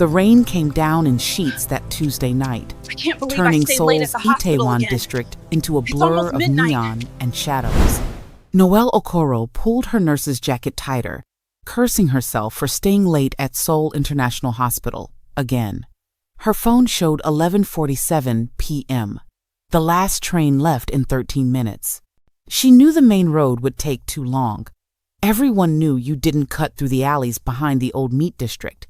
The rain came down in sheets that Tuesday night, I can't believe turning I stayed late at Seoul's the hospital Itaewon again. district into a It's blur almost of midnight. neon and shadows. Noelle Okoro pulled her nurse's jacket tighter, cursing herself for staying late at Seoul International Hospital again. Her phone showed 11:47 p.m. The last train left in 13 minutes. She knew the main road would take too long. Everyone knew you didn't cut through the alleys behind the old meat district.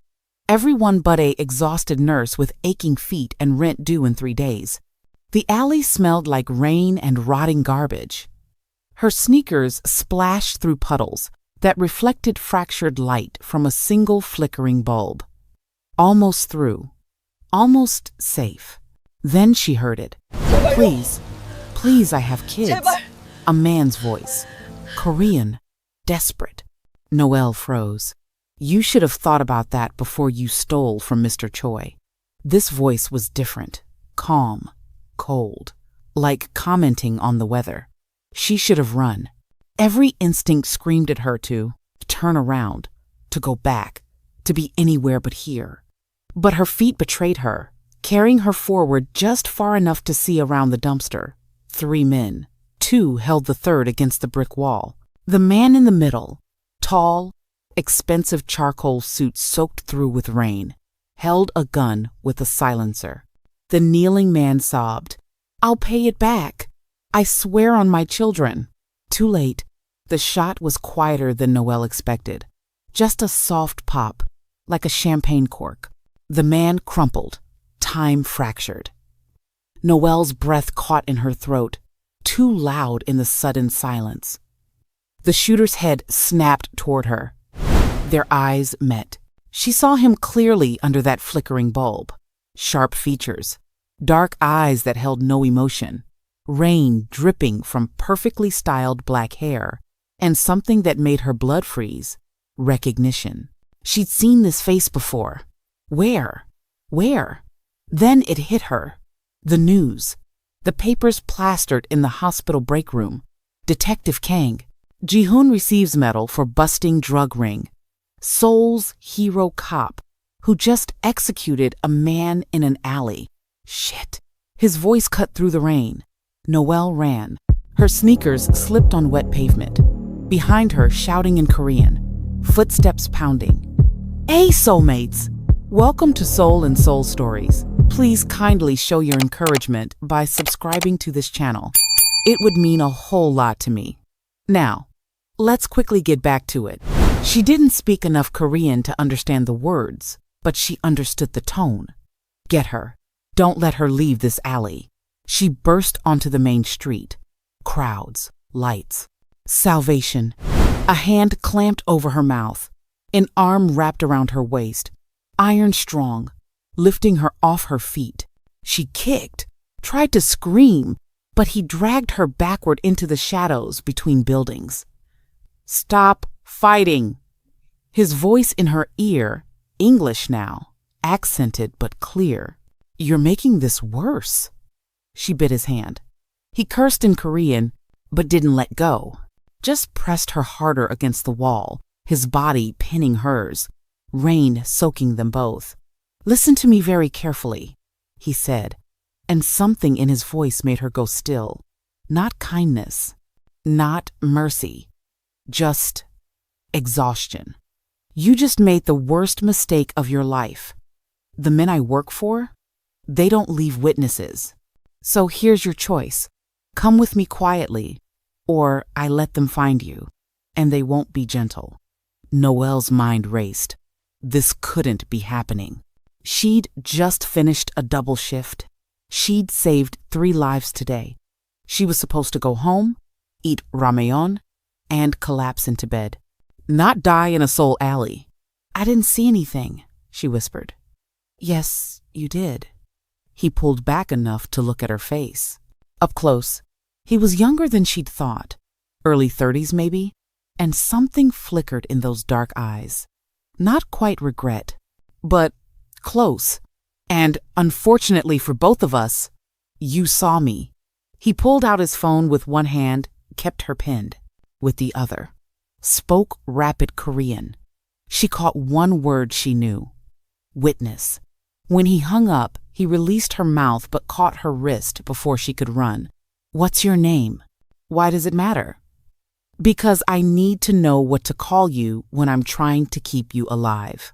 Everyone but a exhausted nurse with aching feet and rent due in 3 days. The alley smelled like rain and rotting garbage. Her sneakers splashed through puddles that reflected fractured light from a single flickering bulb. Almost through. Almost safe. Then she heard it. Please, please, I have kids. A man's voice. Korean. Desperate. Noelle froze. You should have thought about that before you stole from Mr. Choi. This voice was different. Calm. Cold. Like commenting on the weather. She should have run. Every instinct screamed at her to turn around, to go back, to be anywhere but here. But her feet betrayed her, carrying her forward just far enough to see around the dumpster. 3 men. 2 held the third against the brick wall. The man in the middle, tall, expensive charcoal suit soaked through with rain, held a gun with a silencer. The kneeling man sobbed, "I'll pay it back. I swear on my children." Too late. The shot was quieter than Noelle expected. Just a soft pop, like a champagne cork. The man crumpled, time fractured. Noelle's breath caught in her throat, too loud in the sudden silence. The shooter's head snapped toward her. Their eyes met. She saw him clearly under that flickering bulb. Sharp features, dark eyes that held no emotion, rain dripping from perfectly styled black hair, and something that made her blood freeze. Recognition. She'd seen this face before. Where? Where? Then it hit her. The news. The papers plastered in the hospital break room. Detective Kang. Ji-hoon receives medal for busting drug ring. Seoul's hero cop, who just executed a man in an alley. Shit. His voice cut through the rain. Noelle ran. Her sneakers slipped on wet pavement. Behind her, shouting in Korean. Footsteps pounding. Hey, soulmates! Welcome to Seoul and Soul Stories. Please kindly show your encouragement by subscribing to this channel. It would mean a whole lot to me. Now, let's quickly get back to it. She didn't speak enough Korean to understand the words, but she understood the tone. Get her. Don't let her leave this alley. She burst onto the main street. Crowds, lights, salvation. A hand clamped over her mouth, an arm wrapped around her waist, iron strong, lifting her off her feet. She kicked, tried to scream, but he dragged her backward into the shadows between buildings. Stop fighting. His voice in her ear, English now, accented but clear. You're making this worse. She bit his hand. He cursed in Korean, but didn't let go. Just pressed her harder against the wall, his body pinning hers, rain soaking them both. Listen to me very carefully, he said, and something in his voice made her go still. Not kindness, not mercy, just exhaustion. You just made the worst mistake of your life. The men I work for, they don't leave witnesses. So here's your choice. Come with me quietly, or I let them find you, and they won't be gentle. Noelle's mind raced. This couldn't be happening. She'd just finished a double shift. She'd saved 3 lives today. She was supposed to go home, eat ramyeon, and collapse into bed. Not die in a Seoul alley. I didn't see anything, she whispered. Yes, you did. He pulled back enough to look at her face. Up close, he was younger than she'd thought. Early 30s maybe, and something flickered in those dark eyes. Not quite regret, but close. And unfortunately for both of us, you saw me. He pulled out his phone with one hand, kept her pinned with the other. Spoke rapid Korean. She caught one word she knew. witness. When he hung up, he released her mouth but caught her wrist before she could run. What's your name? Why does it matter? Because I need to know what to call you when I'm trying to keep you alive.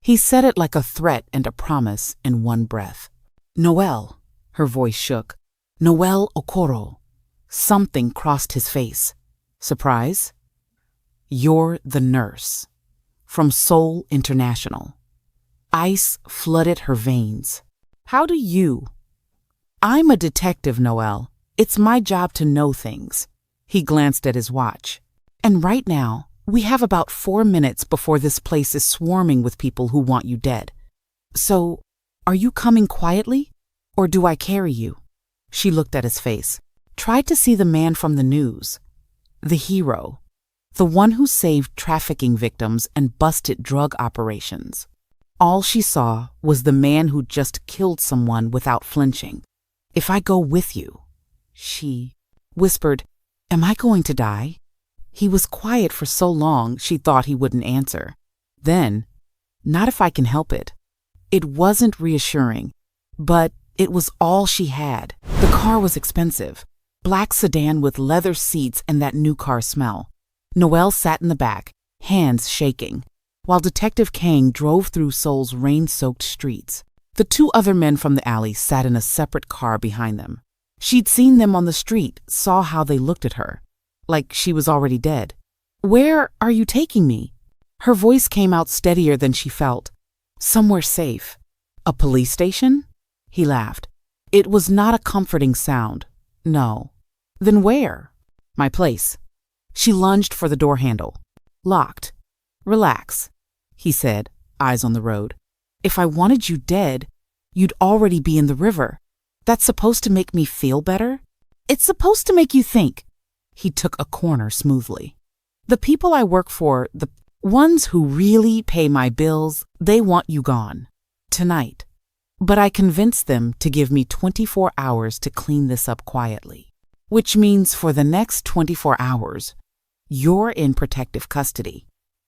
He said it like a threat and a promise in one breath. Noel, her voice shook. Noel Okoro. Something crossed his face. Surprise? You're the nurse. From Seoul International. Ice flooded her veins. How do you? I'm a detective, Noel. It's my job to know things. He glanced at his watch. And right now, we have about 4 minutes before this place is swarming with people who want you dead. So, are you coming quietly? Or do I carry you? She looked at his face, tried to see the man from the news. The hero. The one who saved trafficking victims and busted drug operations. All she saw was the man who just killed someone without flinching. If I go with you, she whispered, am I going to die? He was quiet for so long she thought he wouldn't answer. Then, not if I can help it. It wasn't reassuring, but it was all she had. The car was expensive. Black sedan with leather seats and that new car smell. Noel sat in the back, hands shaking, while Detective Kang drove through Seoul's rain-soaked streets. The 2 other men from the alley sat in a separate car behind them. She'd seen them on the street, saw how they looked at her, like she was already dead. Where are you taking me? Her voice came out steadier than she felt. Somewhere safe. A police station? He laughed. It was not a comforting sound. No. Then where? My place. She lunged for the door handle. Locked. Relax, he said, eyes on the road. If I wanted you dead, you'd already be in the river. That's supposed to make me feel better? It's supposed to make you think. He took a corner smoothly. The people I work for, the ones who really pay my bills, they want you gone. Tonight. But I convinced them to give me 24 hours to clean this up quietly. Which means for the next 24 hours, you're in protective custody.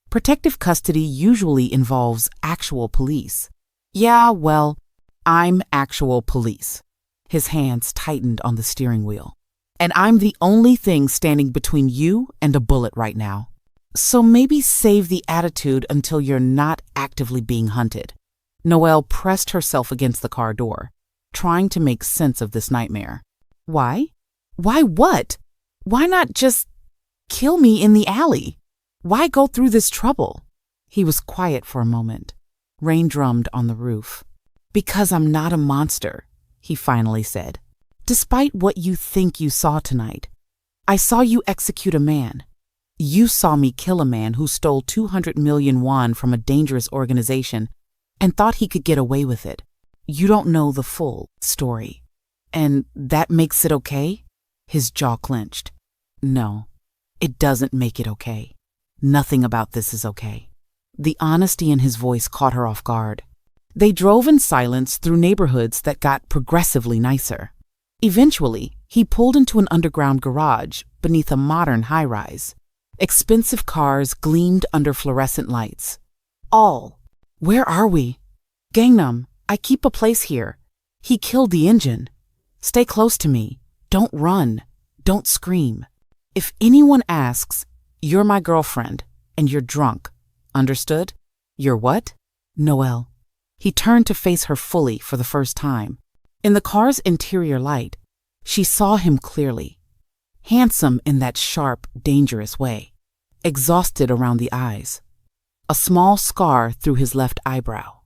Protective custody usually involves actual police. Yeah, well, I'm actual police. His hands tightened on the steering wheel. And I'm the only thing standing between you and a bullet right now. So maybe save the attitude until you're not actively being hunted. Noelle pressed herself against the car door, trying to make sense of this nightmare. Why? Why what? Why not just kill me in the alley? Why go through this trouble? He was quiet for a moment. Rain drummed on the roof. Because I'm not a monster, he finally said. Despite what you think you saw tonight, I saw you execute a man. You saw me kill a man who stole 200 million won from a dangerous organization and thought he could get away with it. You don't know the full story. And that makes it okay? His jaw clenched. No, it doesn't make it okay. Nothing about this is okay. The honesty in his voice caught her off guard. They drove in silence through neighborhoods that got progressively nicer. Eventually, he pulled into an underground garage beneath a modern high-rise. Expensive cars gleamed under fluorescent lights. All. Where are we? Gangnam, I keep a place here. He killed the engine. Stay close to me. Don't run. Don't scream. If anyone asks, you're my girlfriend, and you're drunk. Understood? You're what? Noelle. He turned to face her fully for the first time. In the car's interior light, she saw him clearly. Handsome in that sharp, dangerous way. Exhausted around the eyes. A small scar through his left eyebrow.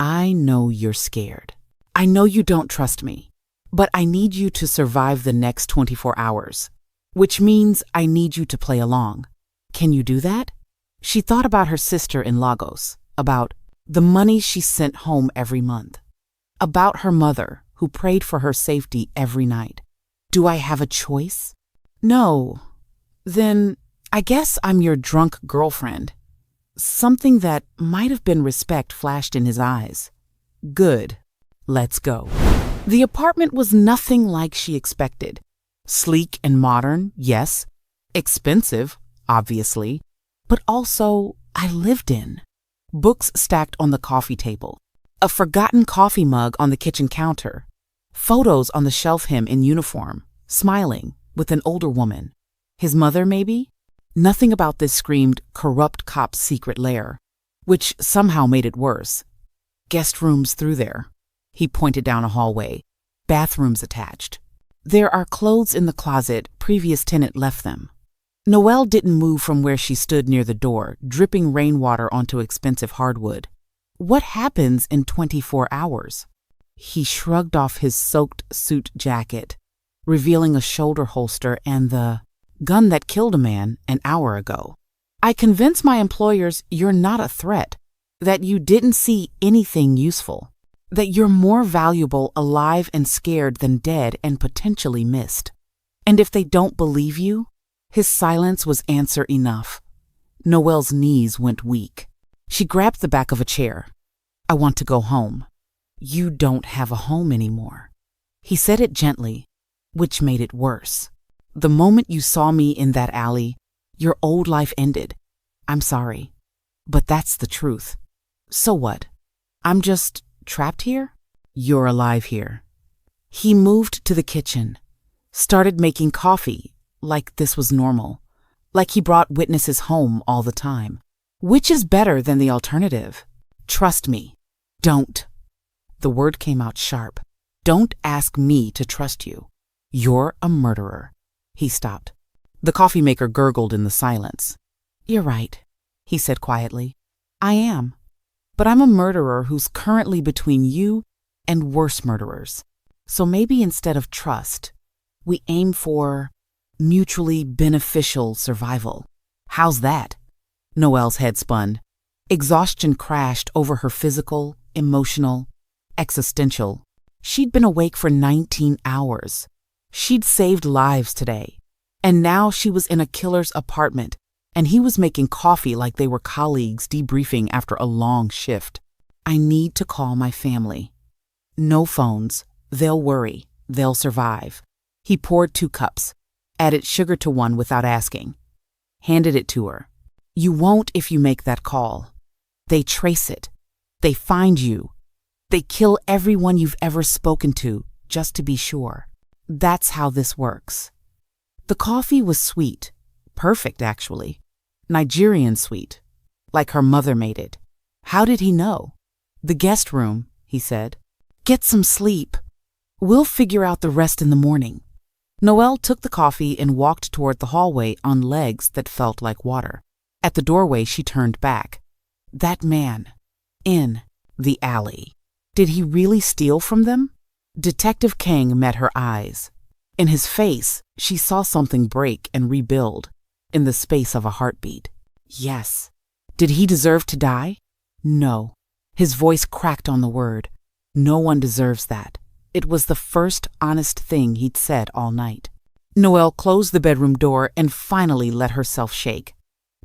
I know you're scared. I know you don't trust me. But I need you to survive the next 24 hours. Which means I need you to play along. Can you do that? She thought about her sister in Lagos, about the money she sent home every month, about her mother who prayed for her safety every night. Do I have a choice? No. Then I guess I'm your drunk girlfriend. Something that might have been respect flashed in his eyes. Good. Let's go. The apartment was nothing like she expected. Sleek and modern, yes. Expensive, obviously. But also, I lived in. Books stacked on the coffee table. A forgotten coffee mug on the kitchen counter. Photos on the shelf, him in uniform, smiling, with an older woman. His mother, maybe? Nothing about this screamed corrupt cop's secret lair, which somehow made it worse. Guest rooms through there. He pointed down a hallway. Bathrooms attached. There are clothes in the closet, previous tenant left them. Noelle didn't move from where she stood near the door, dripping rainwater onto expensive hardwood. What happens in 24 hours? He shrugged off his soaked suit jacket, revealing a shoulder holster and the gun that killed a man an hour ago. I convinced my employers you're not a threat, that you didn't see anything useful, that you're more valuable alive and scared than dead and potentially missed. And if they don't believe you, his silence was answer enough. Noelle's knees went weak. She grabbed the back of a chair. I want to go home. You don't have a home anymore. He said it gently, which made it worse. The moment you saw me in that alley, your old life ended. I'm sorry, but that's the truth. So what? I'm just trapped here? You're alive here. He moved to the kitchen, started making coffee, like this was normal, like he brought witnesses home all the time. Which is better than the alternative? Trust me. Don't. The word came out sharp. Don't ask me to trust you. You're a murderer. He stopped. The coffee maker gurgled in the silence. You're right, he said quietly. I am. But I'm a murderer who's currently between you and worse murderers. So maybe instead of trust, we aim for mutually beneficial survival. How's that? Noelle's head spun. Exhaustion crashed over her physical, emotional, existential. She'd been awake for 19 hours. She'd saved lives today. And now she was in a killer's apartment, and he was making coffee like they were colleagues debriefing after a long shift. I need to call my family. No phones. They'll worry. They'll survive. He poured 2 cups, added sugar to one without asking, handed it to her. You won't if you make that call. They trace it. They find you. They kill everyone you've ever spoken to, just to be sure. That's how this works. The coffee was sweet. Perfect, actually. Nigerian sweet. Like her mother made it. How did he know? The guest room, he said. Get some sleep. We'll figure out the rest in the morning. Noelle took the coffee and walked toward the hallway on legs that felt like water. At the doorway, she turned back. That man. In the alley. Did he really steal from them? Detective Kang met her eyes. In his face, she saw something break and rebuild in the space of a heartbeat. Yes. Did he deserve to die? No. His voice cracked on the word. No one deserves that. It was the first honest thing he'd said all night. Noelle closed the bedroom door and finally let herself shake.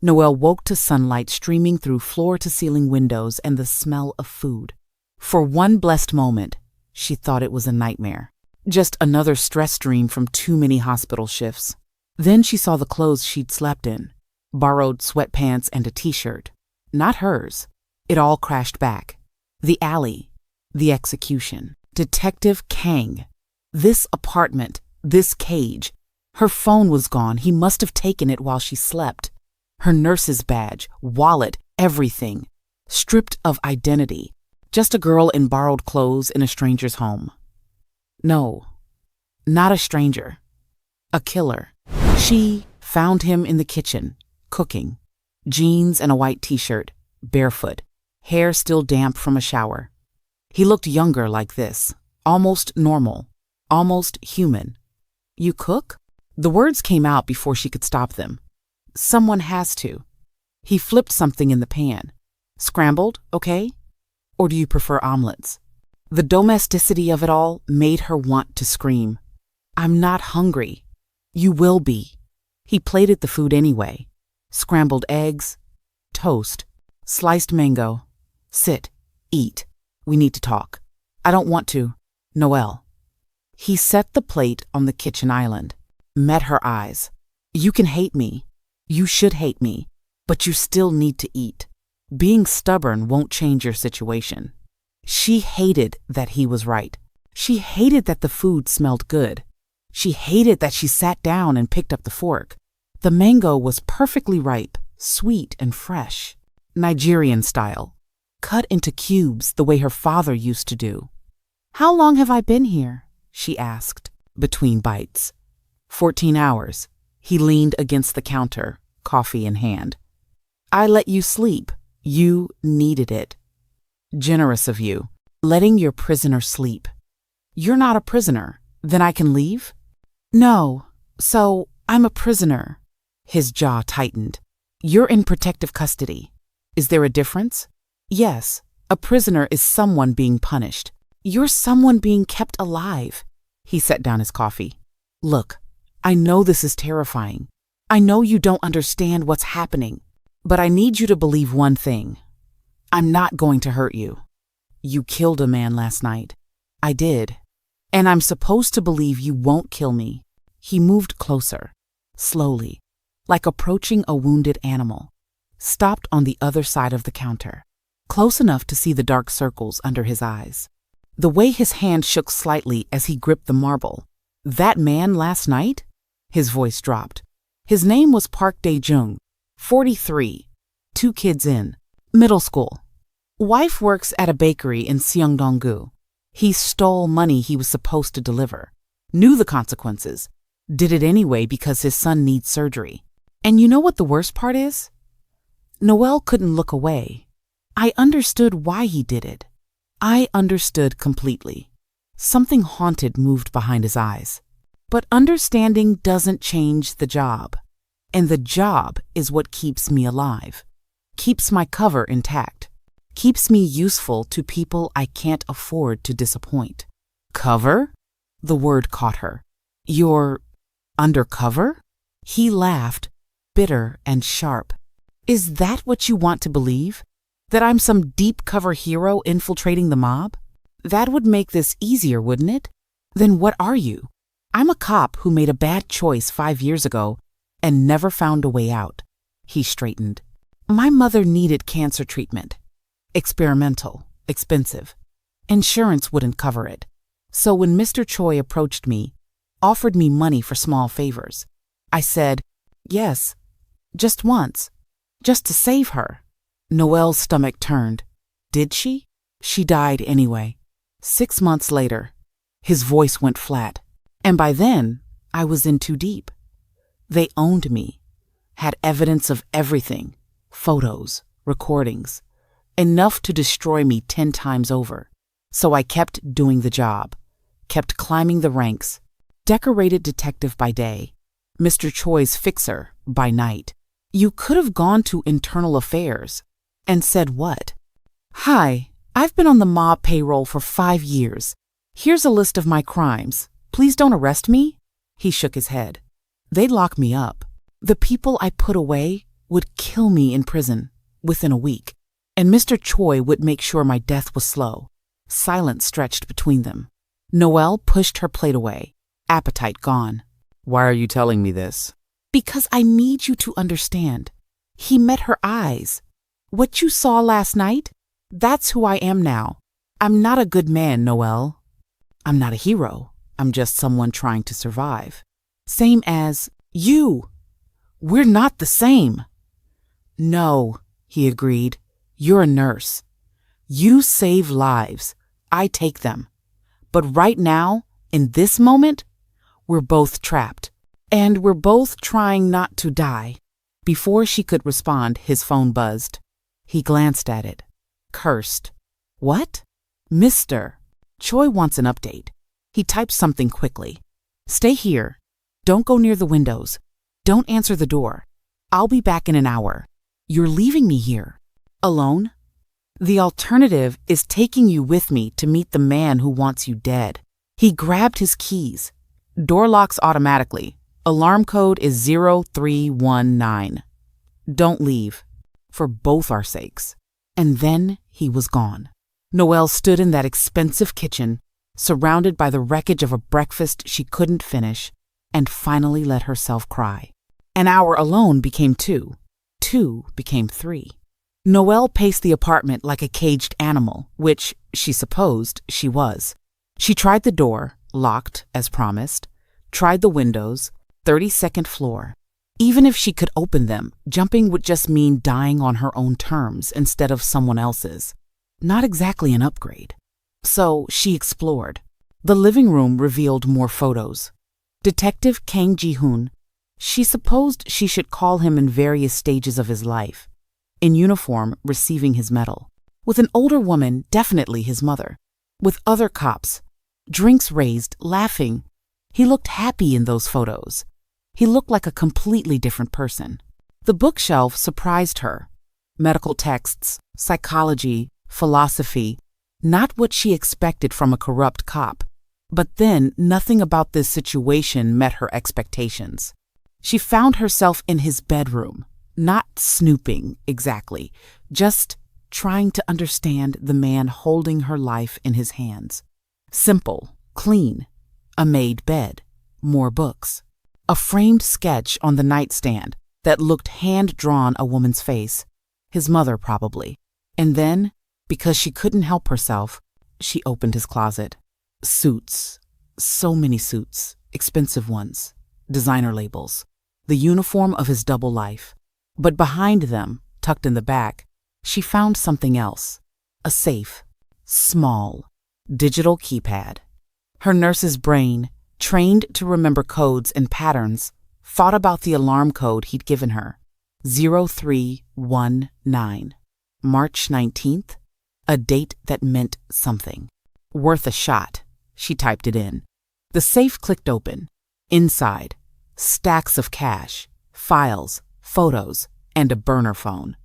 Noelle woke to sunlight streaming through floor-to-ceiling windows and the smell of food. For one blessed moment, she thought it was a nightmare. Just another stress dream from too many hospital shifts. Then she saw the clothes she'd slept in. Borrowed sweatpants and a t-shirt. Not hers. It all crashed back. The alley. The execution. Detective Kang. This apartment. This cage. Her phone was gone. He must have taken it while she slept. Her nurse's badge, wallet, everything. Stripped of identity. Just a girl in borrowed clothes in a stranger's home. No, not a stranger. A killer. She found him in the kitchen, cooking. Jeans and a white t-shirt, barefoot. Hair still damp from a shower. He looked younger like this. Almost normal. Almost human. You cook? The words came out before she could stop them. Someone has to. He flipped something in the pan. Scrambled, okay? Or do you prefer omelets? The domesticity of it all made her want to scream. I'm not hungry. You will be. He plated the food anyway. Scrambled eggs, toast, sliced mango. Sit, eat. We need to talk. I don't want to. Noelle. He set the plate on the kitchen island. Met her eyes. You can hate me. You should hate me. But you still need to eat. Being stubborn won't change your situation. She hated that he was right. She hated that the food smelled good. She hated that she sat down and picked up the fork. The mango was perfectly ripe, sweet and fresh, Nigerian style, cut into cubes the way her father used to do. "How long have I been here?" she asked, between bites. 14 hours. He leaned against the counter, coffee in hand. "I let you sleep. You needed it." "Generous of you, letting your prisoner sleep." "You're not a prisoner. Then I can leave?" "No. So, I'm a prisoner." His jaw tightened. "You're in protective custody. Is there a difference?" "Yes. A prisoner is someone being punished. You're someone being kept alive." He set down his coffee. "Look, I know this is terrifying. I know you don't understand what's happening. But I need you to believe one thing. I'm not going to hurt you. You killed a man last night. I did. And I'm supposed to believe you won't kill me." He moved closer, slowly, like approaching a wounded animal. Stopped on the other side of the counter, close enough to see the dark circles under his eyes. The way his hand shook slightly as he gripped the marble. "That man last night?" His voice dropped. His name was Park Dae-jung, 43, 2 kids in, middle school. Wife works at a bakery in Seongdong-gu. He stole money he was supposed to deliver, knew the consequences, did it anyway because his son needs surgery. And you know what the worst part is? Noelle couldn't look away. I understood why he did it. I understood completely. Something haunted moved behind his eyes. But understanding doesn't change the job. And the job is what keeps me alive, keeps my cover intact, keeps me useful to people I can't afford to disappoint. "Cover?" The word caught her. "You're undercover?" He laughed, bitter and sharp. "Is that what you want to believe? That I'm some deep cover hero infiltrating the mob? That would make this easier, wouldn't it? Then what are you? I'm a cop who made a bad choice 5 years ago and never found a way out." He straightened. "My mother needed cancer treatment. Experimental, expensive. Insurance wouldn't cover it. So when Mr. Choi approached me, offered me money for small favors, I said, yes, just once, just to save her." Noelle's stomach turned. "Did she?" "She died anyway. 6 months later." His voice went flat. "And by then, I was in too deep. They owned me, had evidence of everything, photos, recordings, enough to destroy me 10 times over. So I kept doing the job, kept climbing the ranks, decorated detective by day, Mr. Choi's fixer by night. You could have gone to internal affairs and said what? "Hi, I've been on the mob payroll for 5 years. Here's a list of my crimes. Please don't arrest me." He shook his head. "They'd lock me up. The people I put away would kill me in prison within a week. And Mr. Choi would make sure my death was slow." Silence stretched between them. Noelle pushed her plate away, appetite gone. "Why are you telling me this?" "Because I need you to understand." He met her eyes. "What you saw last night, that's who I am now. I'm not a good man, Noelle. I'm not a hero. I'm just someone trying to survive. Same as you. We're not the same." "No," he agreed. "You're a nurse. You save lives. I take them. But right now, in this moment, we're both trapped. And we're both trying not to die." Before she could respond, his phone buzzed. He glanced at it, cursed. "What?" "Mr. Choi wants an update." He typed something quickly. "Stay here. Don't go near the windows. Don't answer the door. I'll be back in an hour. You're leaving me here. Alone? The alternative is taking you with me to meet the man who wants you dead." He grabbed his keys. "Door locks automatically. Alarm code is 0319. Don't leave. For both our sakes." And then he was gone. Noelle stood in that expensive kitchen, surrounded by the wreckage of a breakfast she couldn't finish, and finally let herself cry. An hour alone became 2. 2 became 3. Noelle paced the apartment like a caged animal, which, She supposed she was. She tried the door, locked as promised, tried the windows, 32nd floor. Even if she could open them, jumping would just mean dying on her own terms instead of someone else's. Not exactly an upgrade. So she explored. The living room revealed more photos. Detective Kang Ji-hoon. She supposed she should call him in various stages of his life. In uniform, receiving his medal. With an older woman, definitely his mother. With other cops. Drinks raised, laughing. He looked happy in those photos. He looked like a completely different person. The bookshelf surprised her. Medical texts, psychology, philosophy. Not what she expected from a corrupt cop. But then, nothing about this situation met her expectations. She found herself in his bedroom, not snooping exactly, just trying to understand the man holding her life in his hands. Simple, clean, a made bed, more books, a framed sketch on the nightstand that looked hand-drawn a woman's face, his mother probably. And then, because she couldn't help herself, she opened his closet. Suits, so many suits, expensive ones, designer labels, the uniform of his double life. But behind them, tucked in the back, she found something else. A safe, small, digital keypad. Her nurse's brain, trained to remember codes and patterns, thought about the alarm code he'd given her. 0319. March 19th, a date that meant something. Worth a shot. She typed it in. The safe clicked open. Inside, stacks of cash, files, photos, and a burner phone.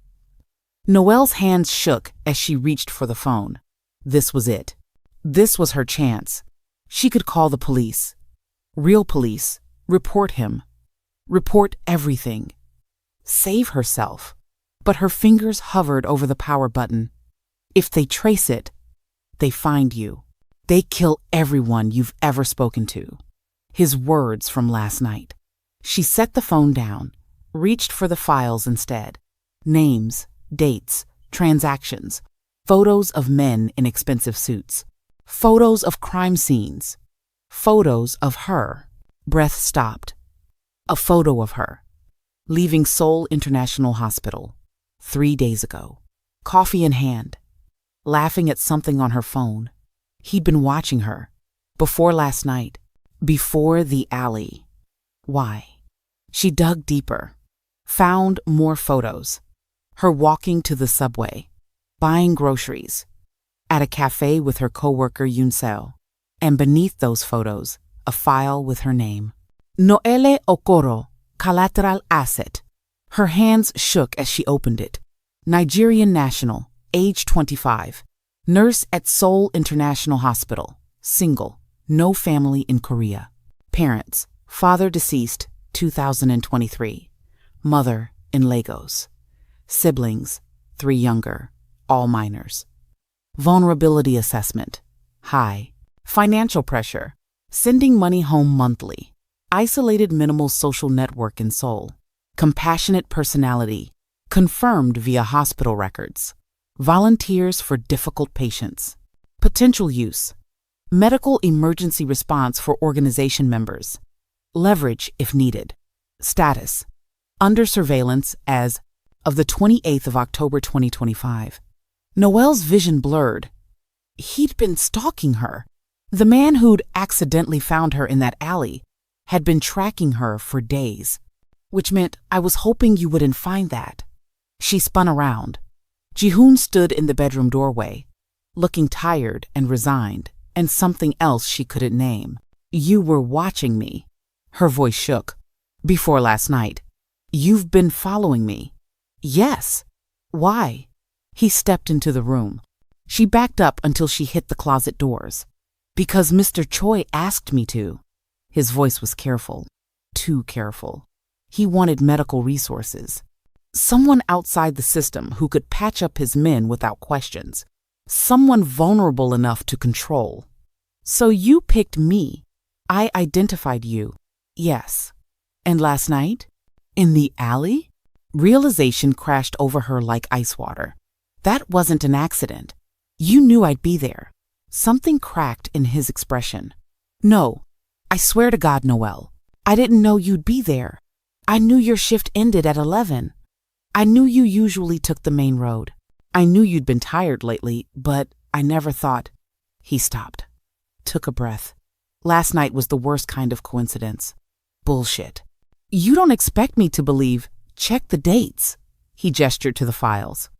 Noelle's hands shook as she reached for the phone. This was it. This was her chance. She could call the police. Real police. Report him. Report everything. Save herself. But her fingers hovered over the power button. If they trace it, they find you. They kill everyone you've ever spoken to. His words from last night. She set the phone down, reached for the files instead. Names, dates, transactions, photos of men in expensive suits, photos of crime scenes, photos of her. Breath stopped. A photo of her, leaving Seoul International Hospital 3 days ago, coffee in hand, laughing at something on her phone. He'd been watching her. Before last night. Before the alley. Why? She dug deeper. Found more photos. Her walking to the subway. Buying groceries. At a cafe with her coworker Yunseo. And beneath those photos, a file with her name. Noelle Okoro, Collateral Asset. Her hands shook as she opened it. Nigerian national, age 25. Nurse at Seoul International Hospital. Single. No family in Korea. Parents. Father deceased, 2023. Mother in Lagos. Siblings. 3 younger. All minors. Vulnerability assessment. High. Financial pressure. Sending money home monthly. Isolated minimal social network in Seoul. Compassionate personality. Confirmed via hospital records. Volunteers for difficult patients. Potential use. Medical emergency response for organization members. Leverage if needed. Status. Under surveillance as of the 28th of October 2025. Noelle's vision blurred. He'd been stalking her. The man who'd accidentally found her in that alley had been tracking her for days. Which meant I was hoping you wouldn't find that. She spun around. Ji-hoon stood in the bedroom doorway, looking tired and resigned, and something else she couldn't name. You were watching me. Her voice shook. Before last night. You've been following me. Yes. Why? He stepped into the room. She backed up until she hit the closet doors. Because Mr. Choi asked me to. His voice was careful. Too careful. He wanted medical resources. Someone outside the system who could patch up his men without questions. Someone vulnerable enough to control. So you picked me. I identified you. Yes. And last night? In the alley? Realization crashed over her like ice water. That wasn't an accident. You knew I'd be there. Something cracked in his expression. No, I swear to God, Noel, I didn't know you'd be there. I knew your shift ended at 11. I knew you usually took the main road. I knew you'd been tired lately, but I never thought. He stopped, took a breath. Last night was the worst kind of coincidence. Bullshit. You don't expect me to believe. Check the dates. He gestured to the files.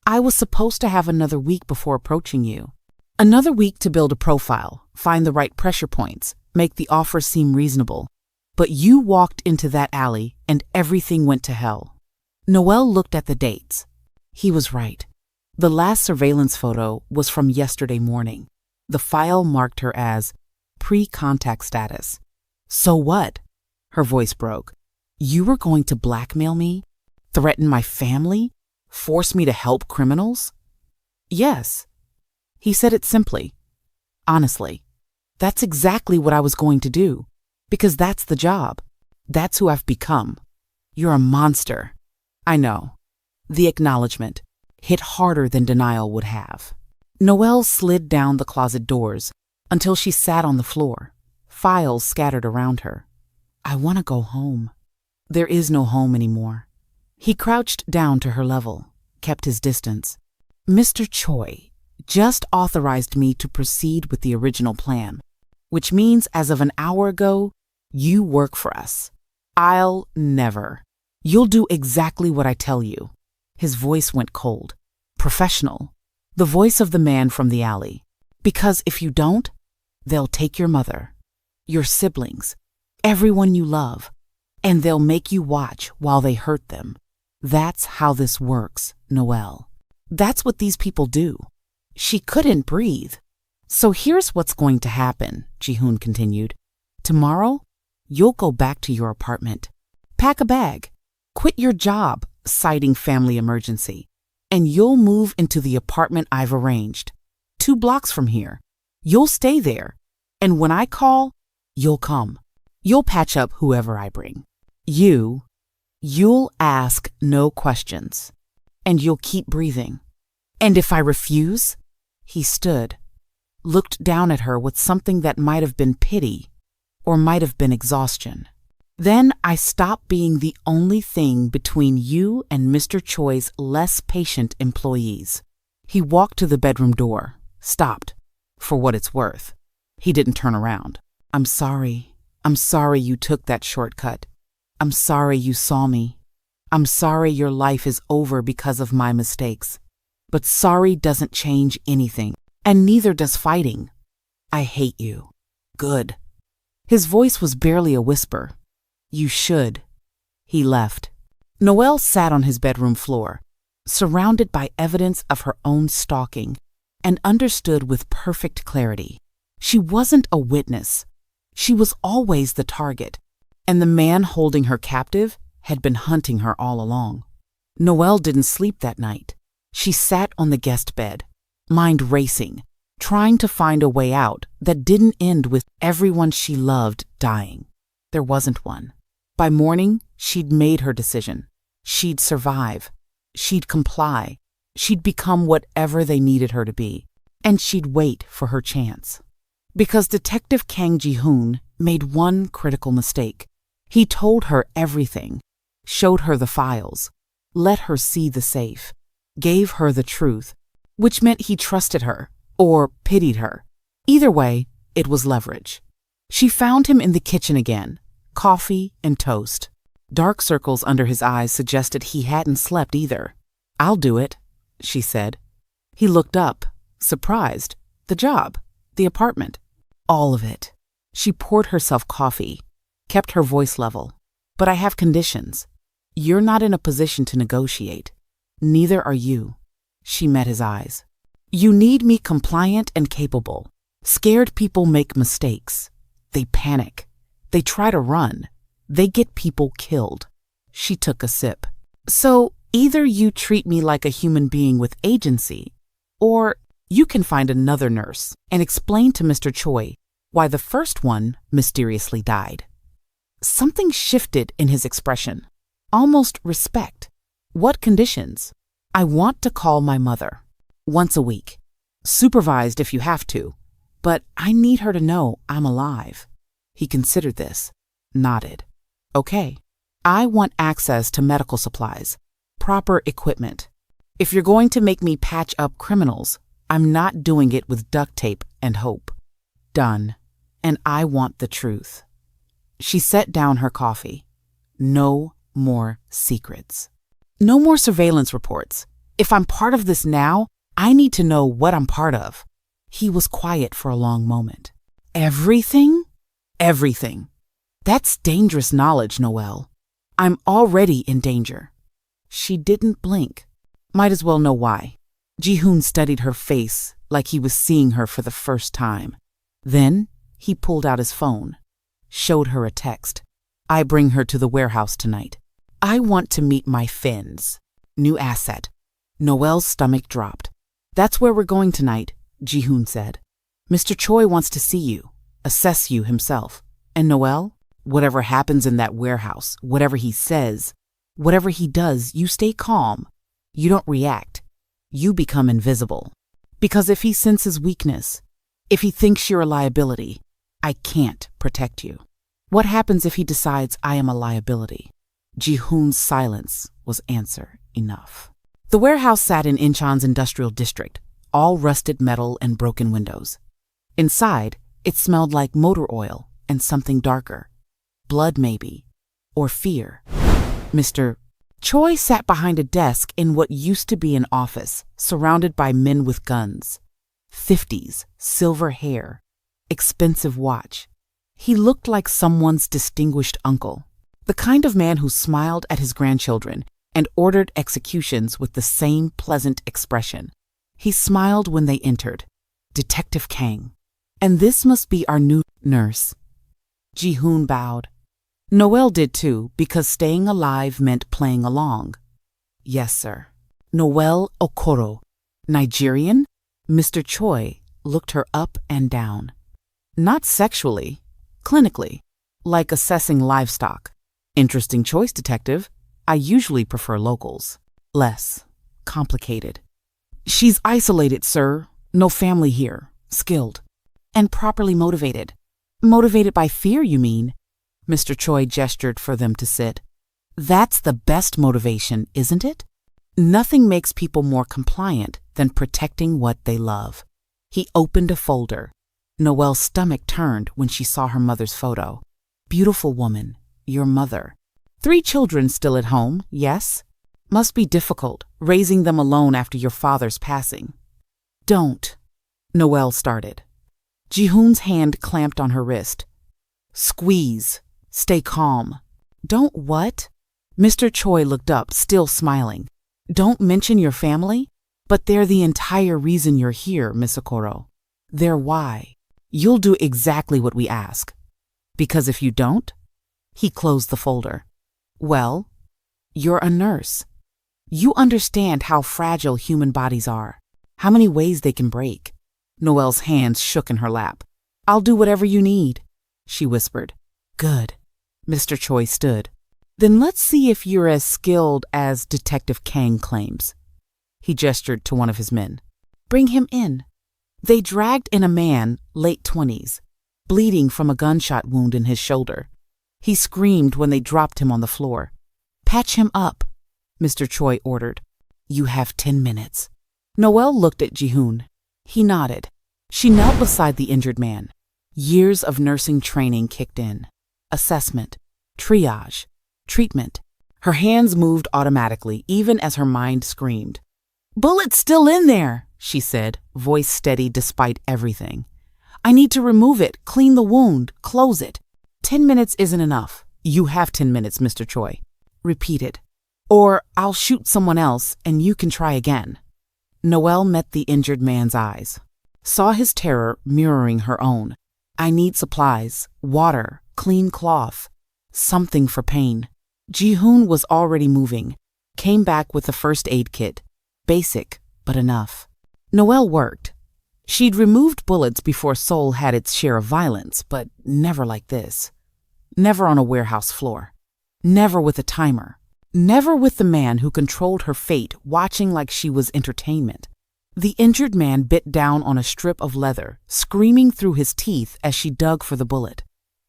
I was supposed to have another week before approaching you. Another week to build a profile, find the right pressure points, make the offer seem reasonable. But you walked into that alley and everything went to hell. Noel looked at the dates. He was right. The last surveillance photo was from yesterday morning. The file marked her as pre-contact status. So what? Her voice broke. You were going to blackmail me? Threaten my family? Force me to help criminals? Yes. He said it simply. Honestly. That's exactly what I was going to do. Because that's the job. That's who I've become. You're a monster. I know. The acknowledgement hit harder than denial would have. Noel slid down the closet doors until she sat on the floor, files scattered around her. I want to go home. There is no home anymore. He crouched down to her level, kept his distance. Mr. Choi just authorized me to proceed with the original plan, which means as of an hour ago, you work for us. I'll never. You'll do exactly what I tell you. His voice went cold. Professional. The voice of the man from the alley. Because if you don't, they'll take your mother, your siblings, everyone you love, and they'll make you watch while they hurt them. That's how this works, Noel. That's what these people do. She couldn't breathe. So here's what's going to happen, Ji-hoon continued. Tomorrow, you'll go back to your apartment. Pack a bag. Quit your job, citing family emergency. And you'll move into the apartment I've arranged. 2 blocks from here. You'll stay there. And when I call, you'll come. You'll patch up whoever I bring. You'll ask no questions. And you'll keep breathing. And if I refuse, he stood, looked down at her with something that might have been pity or might have been exhaustion. Then I stop being the only thing between you and Mr. Choi's less patient employees. He walked to the bedroom door, stopped, for what it's worth. He didn't turn around. I'm sorry. I'm sorry you took that shortcut. I'm sorry you saw me. I'm sorry your life is over because of my mistakes. But sorry doesn't change anything, and neither does fighting. I hate you. Good. His voice was barely a whisper. You should. He left. Noel sat on his bedroom floor, surrounded by evidence of her own stalking, and understood with perfect clarity. She wasn't a witness. She was always the target, and the man holding her captive had been hunting her all along. Noel didn't sleep that night. She sat on the guest bed, mind racing, trying to find a way out that didn't end with everyone she loved dying. There wasn't one. By morning, she'd made her decision. She'd survive. She'd comply. She'd become whatever they needed her to be. And she'd wait for her chance. Because Detective Kang Ji-hoon made one critical mistake. He told her everything, showed her the files, let her see the safe, gave her the truth, which meant he trusted her or pitied her. Either way, it was leverage. She found him in the kitchen again, coffee and toast. Dark circles under his eyes suggested he hadn't slept either. I'll do it, she said. He looked up, surprised. The job, the apartment, all of it. She poured herself coffee, kept her voice level. But I have conditions. You're not in a position to negotiate. Neither are you. She met his eyes. You need me compliant and capable. Scared people make mistakes. They panic. They try to run. They get people killed. She took a sip. So either you treat me like a human being with agency, or you can find another nurse and explain to Mr. Choi why the first one mysteriously died. Something shifted in his expression. Almost respect. What conditions? I want to call my mother. Once a week. Supervised if you have to. But I need her to know I'm alive. He considered this, nodded. Okay. I want access to medical supplies, proper equipment. If you're going to make me patch up criminals, I'm not doing it with duct tape and hope. Done. And I want the truth. She set down her coffee. No more secrets. No more surveillance reports. If I'm part of this now, I need to know what I'm part of. He was quiet for a long moment. Everything? Everything. That's dangerous knowledge, Noelle. I'm already in danger. She didn't blink. Might as well know why. Ji-hoon studied her face like he was seeing her for the first time. Then he pulled out his phone, showed her a text. I bring her to the warehouse tonight. I want to meet my Finns. New asset. Noelle's stomach dropped. That's where we're going tonight, Ji-hoon said. Mr. Choi wants to see you, assess you himself. And Noelle, whatever happens in that warehouse, whatever he says, whatever he does, you stay calm. You don't react. You become invisible. Because if he senses weakness, if he thinks you're a liability, I can't protect you. What happens if he decides I am a liability? Ji-hoon's silence was answer enough. The warehouse sat in Incheon's industrial district, all rusted metal and broken windows. Inside, it smelled like motor oil and something darker. Blood maybe, or fear. Mr. Choi sat behind a desk in what used to be an office, surrounded by men with guns. 50s, silver hair, expensive watch. He looked like someone's distinguished uncle, the kind of man who smiled at his grandchildren and ordered executions with the same pleasant expression. He smiled when they entered. Detective Kang. And this must be our new nurse. Ji-hoon bowed. Noelle did too, because staying alive meant playing along. Yes, sir. Noelle Okoro. Nigerian? Mr. Choi looked her up and down. Not sexually, clinically, like assessing livestock. Interesting choice, detective. I usually prefer locals. Less complicated. She's isolated, sir. No family here. Skilled. And properly motivated. Motivated by fear, you mean? Mr. Choi gestured for them to sit. That's the best motivation, isn't it? Nothing makes people more compliant than protecting what they love. He opened a folder. Noelle's stomach turned when she saw her mother's photo. Beautiful woman, your mother. 3 children still at home, yes? Must be difficult, raising them alone after your father's passing. Don't. Noelle started. Ji-hoon's hand clamped on her wrist. Squeeze. Stay calm. Don't what? Mr. Choi looked up, still smiling. Don't mention your family? But they're the entire reason you're here, Miss Okoro. They're why. You'll do exactly what we ask. Because if you don't? He closed the folder. Well, you're a nurse. You understand how fragile human bodies are, how many ways they can break. Noelle's hands shook in her lap. I'll do whatever you need, she whispered. Good. Mr. Choi stood. Then let's see if you're as skilled as Detective Kang claims. He gestured to one of his men. Bring him in. They dragged in a man, late 20s, bleeding from a gunshot wound in his shoulder. He screamed when they dropped him on the floor. Patch him up, Mr. Choi ordered. You have 10 minutes. Noelle looked at Ji-hoon. He nodded. She knelt beside the injured man. Years of nursing training kicked in. Assessment, triage, treatment. Her hands moved automatically, even as her mind screamed. Bullet's still in there, she said, voice steady despite everything. I need to remove it, clean the wound, close it. 10 minutes isn't enough. You have 10 minutes, Mr. Choi. Repeated. Or I'll shoot someone else and you can try again. Noelle met the injured man's eyes, saw his terror mirroring her own. I need supplies, water, clean cloth, something for pain. Ji-hoon was already moving, came back with a first aid kit. Basic, but enough. Noelle worked. She'd removed bullets before Seoul had its share of violence, but never like this. Never on a warehouse floor. Never with a timer. Never with the man who controlled her fate, watching like she was entertainment. The injured man bit down on a strip of leather, screaming through his teeth as she dug for the bullet.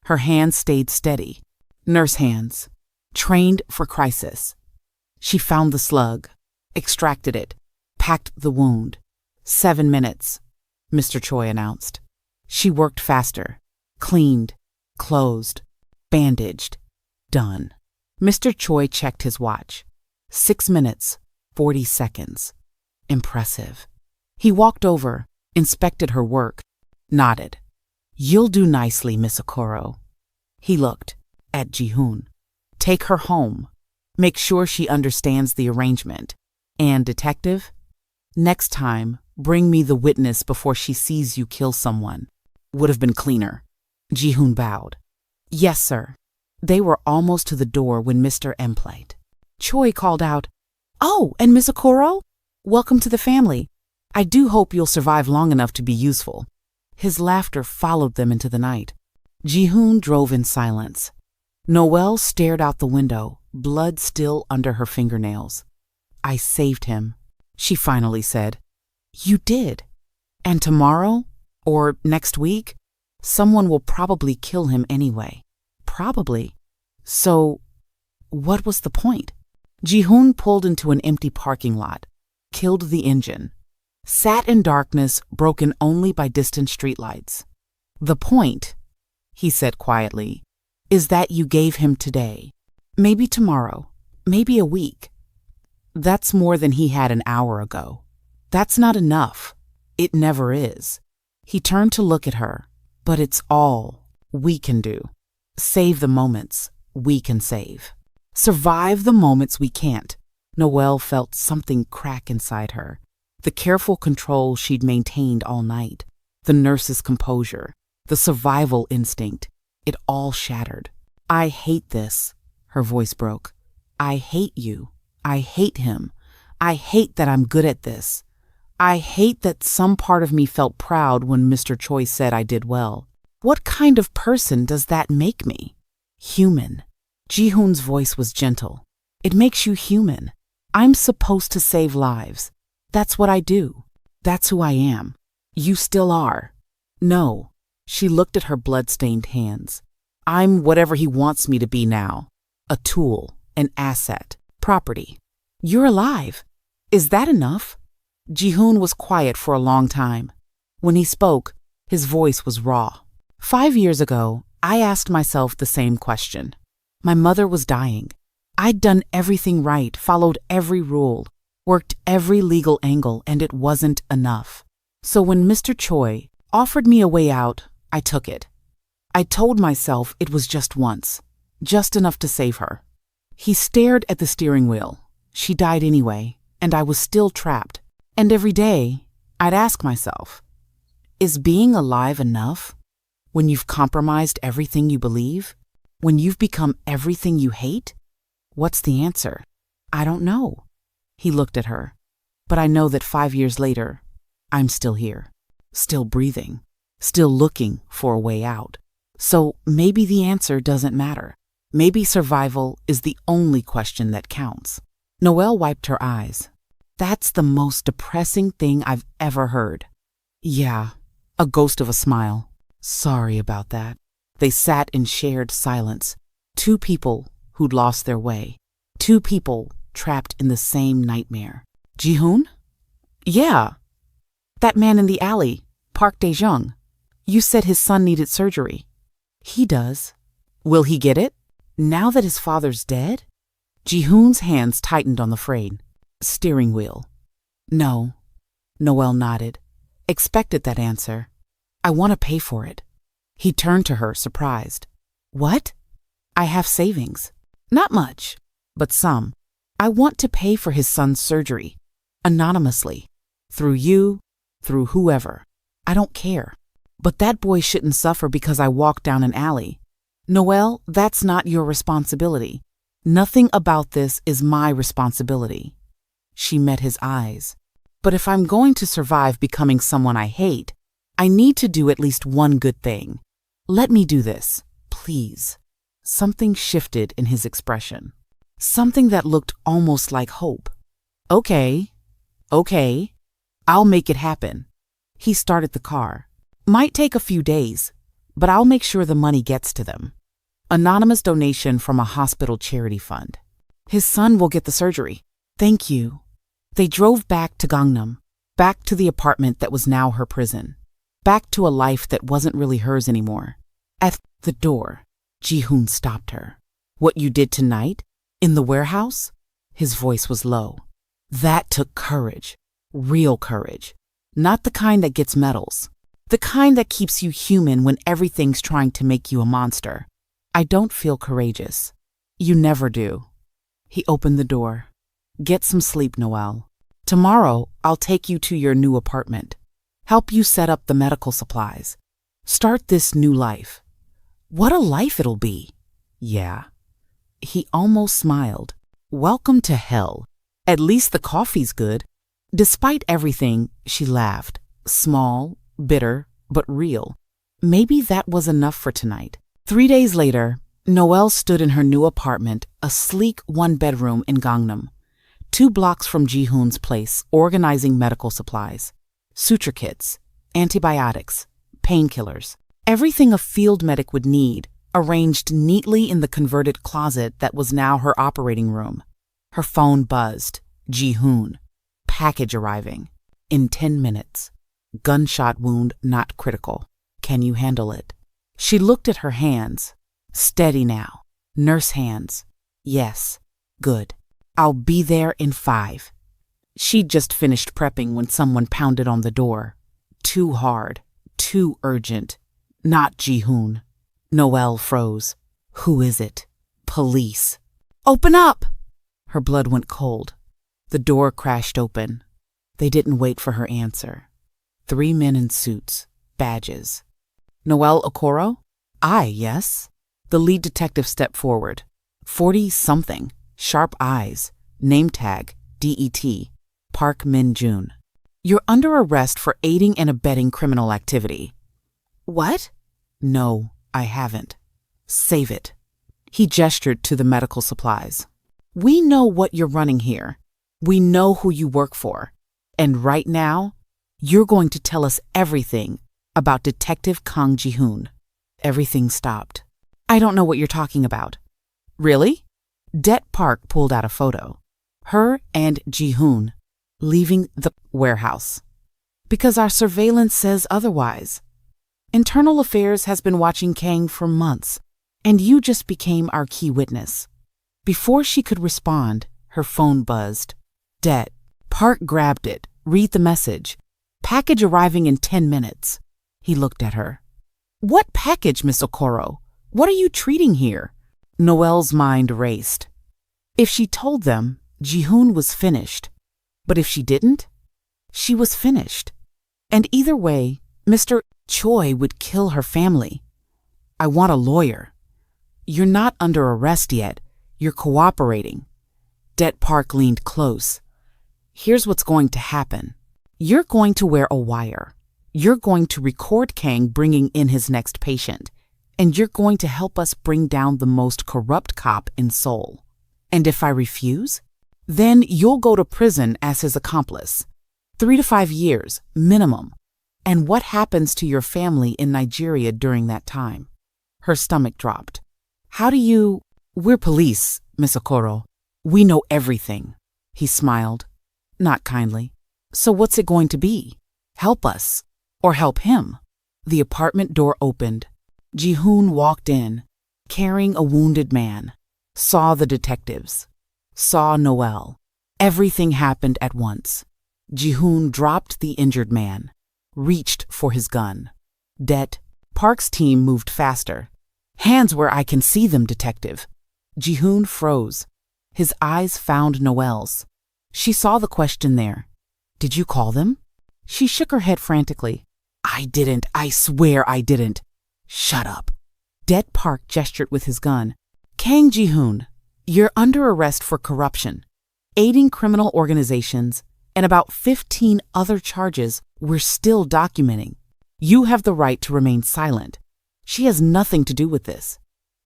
Her hands stayed steady. Nurse hands, trained for crisis. She found the slug, extracted it, packed the wound. 7 minutes, Mr. Choi announced. She worked faster, cleaned, closed, bandaged, done. Mr. Choi checked his watch. 6 minutes, 40 seconds. Impressive. He walked over, inspected her work, nodded. You'll do nicely, Miss Okoro. He looked at Ji-hoon. Take her home. Make sure she understands the arrangement. And, detective, next time, bring me the witness before she sees you kill someone. Would have been cleaner. Ji-hoon bowed. Yes, sir. They were almost to the door when Mr. M played. Choi called out, Oh, and Miss Okoro? Welcome to the family. I do hope you'll survive long enough to be useful. His laughter followed them into the night. Ji-hoon drove in silence. Noelle stared out the window, blood still under her fingernails. I saved him, she finally said. You did. And tomorrow, or next week, someone will probably kill him anyway. Probably. So, what was the point? Ji-hoon pulled into an empty parking lot, killed the engine, sat in darkness broken only by distant streetlights. The point, he said quietly, is that you gave him today. Maybe tomorrow. Maybe a week. That's more than he had an hour ago. That's not enough. It never is. He turned to look at her, but it's all we can do. Save the moments we can save. Survive the moments we can't. Noelle felt something crack inside her. The careful control she'd maintained all night, the nurse's composure, the survival instinct, it all shattered. I hate this, her voice broke. I hate you. I hate him. I hate that I'm good at this. I hate that some part of me felt proud when Mr. Choi said I did well. What kind of person does that make me? Human. Ji-hoon's voice was gentle. It makes you human. I'm supposed to save lives. That's what I do. That's who I am. You still are. No. She looked at her blood-stained hands. I'm whatever he wants me to be now. A tool, an asset, property. You're alive. Is that enough? Ji-hoon was quiet for a long time. When he spoke, his voice was raw. 5 years ago, I asked myself the same question. My mother was dying. I'd done everything right, followed every rule, worked every legal angle, and it wasn't enough. So when Mr. Choi offered me a way out, I took it. I told myself it was just once, just enough to save her. He stared at the steering wheel. She died anyway, and I was still trapped. And every day, I'd ask myself, is being alive enough? When you've compromised everything you believe? When you've become everything you hate? What's the answer? I don't know. He looked at her. But I know that 5 years later, I'm still here, still breathing, still looking for a way out. So maybe the answer doesn't matter. Maybe survival is the only question that counts. Noelle wiped her eyes. That's the most depressing thing I've ever heard. Yeah, a ghost of a smile. Sorry about that. They sat in shared silence. 2 people who'd lost their way. 2 people trapped in the same nightmare. Ji-hoon? Yeah. That man in the alley, Park Dae-jung. You said his son needed surgery. He does. Will he get it? Now that his father's dead? Ji-hoon's hands tightened on the frame. Steering wheel. No. Noelle nodded. Expected that answer. I want to pay for it. He turned to her, surprised. What? I have savings. Not much, but some. I want to pay for his son's surgery. Anonymously. Through you, through whoever. I don't care. But that boy shouldn't suffer because I walked down an alley. Noelle, that's not your responsibility. Nothing about this is my responsibility. She met his eyes. But if I'm going to survive becoming someone I hate, I need to do at least one good thing. Let me do this, please. Something shifted in his expression. Something that looked almost like hope. Okay. I'll make it happen. He started the car. Might take a few days, but I'll make sure the money gets to them. Anonymous donation from a hospital charity fund. His son will get the surgery. Thank you. They drove back to Gangnam, back to the apartment that was now her prison, back to a life that wasn't really hers anymore. At the door, Ji-hoon stopped her. What you did tonight? In the warehouse? His voice was low. That took courage. Real courage. Not the kind that gets medals. The kind that keeps you human when everything's trying to make you a monster. I don't feel courageous. You never do. He opened the door. Get some sleep, Noelle. Tomorrow, I'll take you to your new apartment. Help you set up the medical supplies. Start this new life. What a life it'll be. Yeah. He almost smiled. Welcome to hell. At least the coffee's good. Despite everything, she laughed. Small, bitter, but real. Maybe that was enough for tonight. 3 days later, Noelle stood in her new apartment, a sleek one-bedroom in Gangnam, 2 blocks from Ji-hoon's place, organizing medical supplies. Suture kits, antibiotics, painkillers, everything a field medic would need, arranged neatly in the converted closet that was now her operating room. Her phone buzzed. Ji-hoon. Package arriving. In 10 minutes. Gunshot wound not critical. Can you handle it? She looked at her hands. Steady now. Nurse hands. Yes. Good. I'll be there in 5. She'd just finished prepping when someone pounded on the door. Too hard. Too urgent. Not Ji-hoon. Noelle froze. Who is it? Police. Open up! Her blood went cold. The door crashed open. They didn't wait for her answer. 3 men in suits, badges. Noelle Okoro? I, yes. The lead detective stepped forward. 40-something, sharp eyes, name tag, DET, Park Min-jun. You're under arrest for aiding and abetting criminal activity. What? No, I haven't. Save it. He gestured to the medical supplies. We know what you're running here. We know who you work for. And right now, you're going to tell us everything about Detective Kang Ji-hoon. Everything stopped. I don't know what you're talking about. Really? Det Park pulled out a photo. Her and Ji-hoon leaving the warehouse. Because our surveillance says otherwise. Internal Affairs has been watching Kang for months, and you just became our key witness. Before she could respond, her phone buzzed. Det. Park grabbed it. Read the message. Package arriving in 10 minutes. He looked at her. What package, Miss Okoro? What are you treating here? Noelle's mind raced. If she told them, Ji-hoon was finished. But if she didn't, she was finished. And either way, Mr. Choi would kill her family. I want a lawyer. You're not under arrest yet. You're cooperating. Det Park leaned close. Here's what's going to happen. You're going to wear a wire. You're going to record Kang bringing in his next patient. And you're going to help us bring down the most corrupt cop in Seoul. And if I refuse, then you'll go to prison as his accomplice. 3 to 5 years, minimum. And what happens to your family in Nigeria during that time? Her stomach dropped. How do you... We're police, Miss Okoro. We know everything. He smiled. Not kindly. So what's it going to be? Help us. Or help him. The apartment door opened. Ji-hoon walked in, carrying a wounded man. Saw the detectives. Saw Noelle. Everything happened at once. Ji-hoon dropped the injured man. Reached for his gun. Det. Park's team moved faster. Hands where I can see them, detective. Ji-hoon froze. His eyes found Noelle's. She saw the question there. Did you call them? She shook her head frantically. I didn't. I swear I didn't. Shut up. Det Park gestured with his gun. Kang Ji-hoon, you're under arrest for corruption, aiding criminal organizations, and about 15 other charges we're still documenting. You have the right to remain silent. She has nothing to do with this.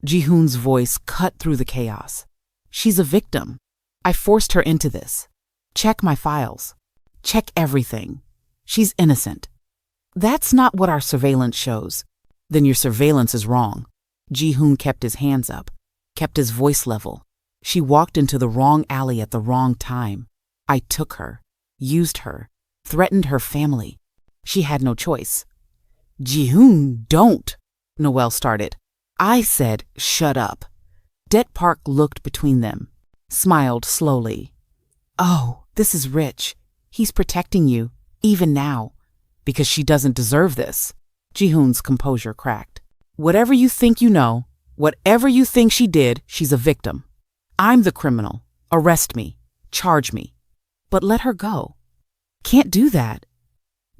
Ji-hoon's voice cut through the chaos. She's a victim. I forced her into this. Check my files. Check everything. She's innocent. That's not what our surveillance shows. Then your surveillance is wrong. Ji-hoon kept his hands up, kept his voice level. She walked into the wrong alley at the wrong time. I took her, used her, threatened her family. She had no choice. Ji-hoon, don't, Noelle started. I said, shut up. Det Park looked between them, smiled slowly. Oh, this is rich. He's protecting you, even now, because she doesn't deserve this. Ji-hoon's composure cracked. Whatever you think you know, whatever you think she did, she's a victim. I'm the criminal. Arrest me. Charge me. But let her go. Can't do that.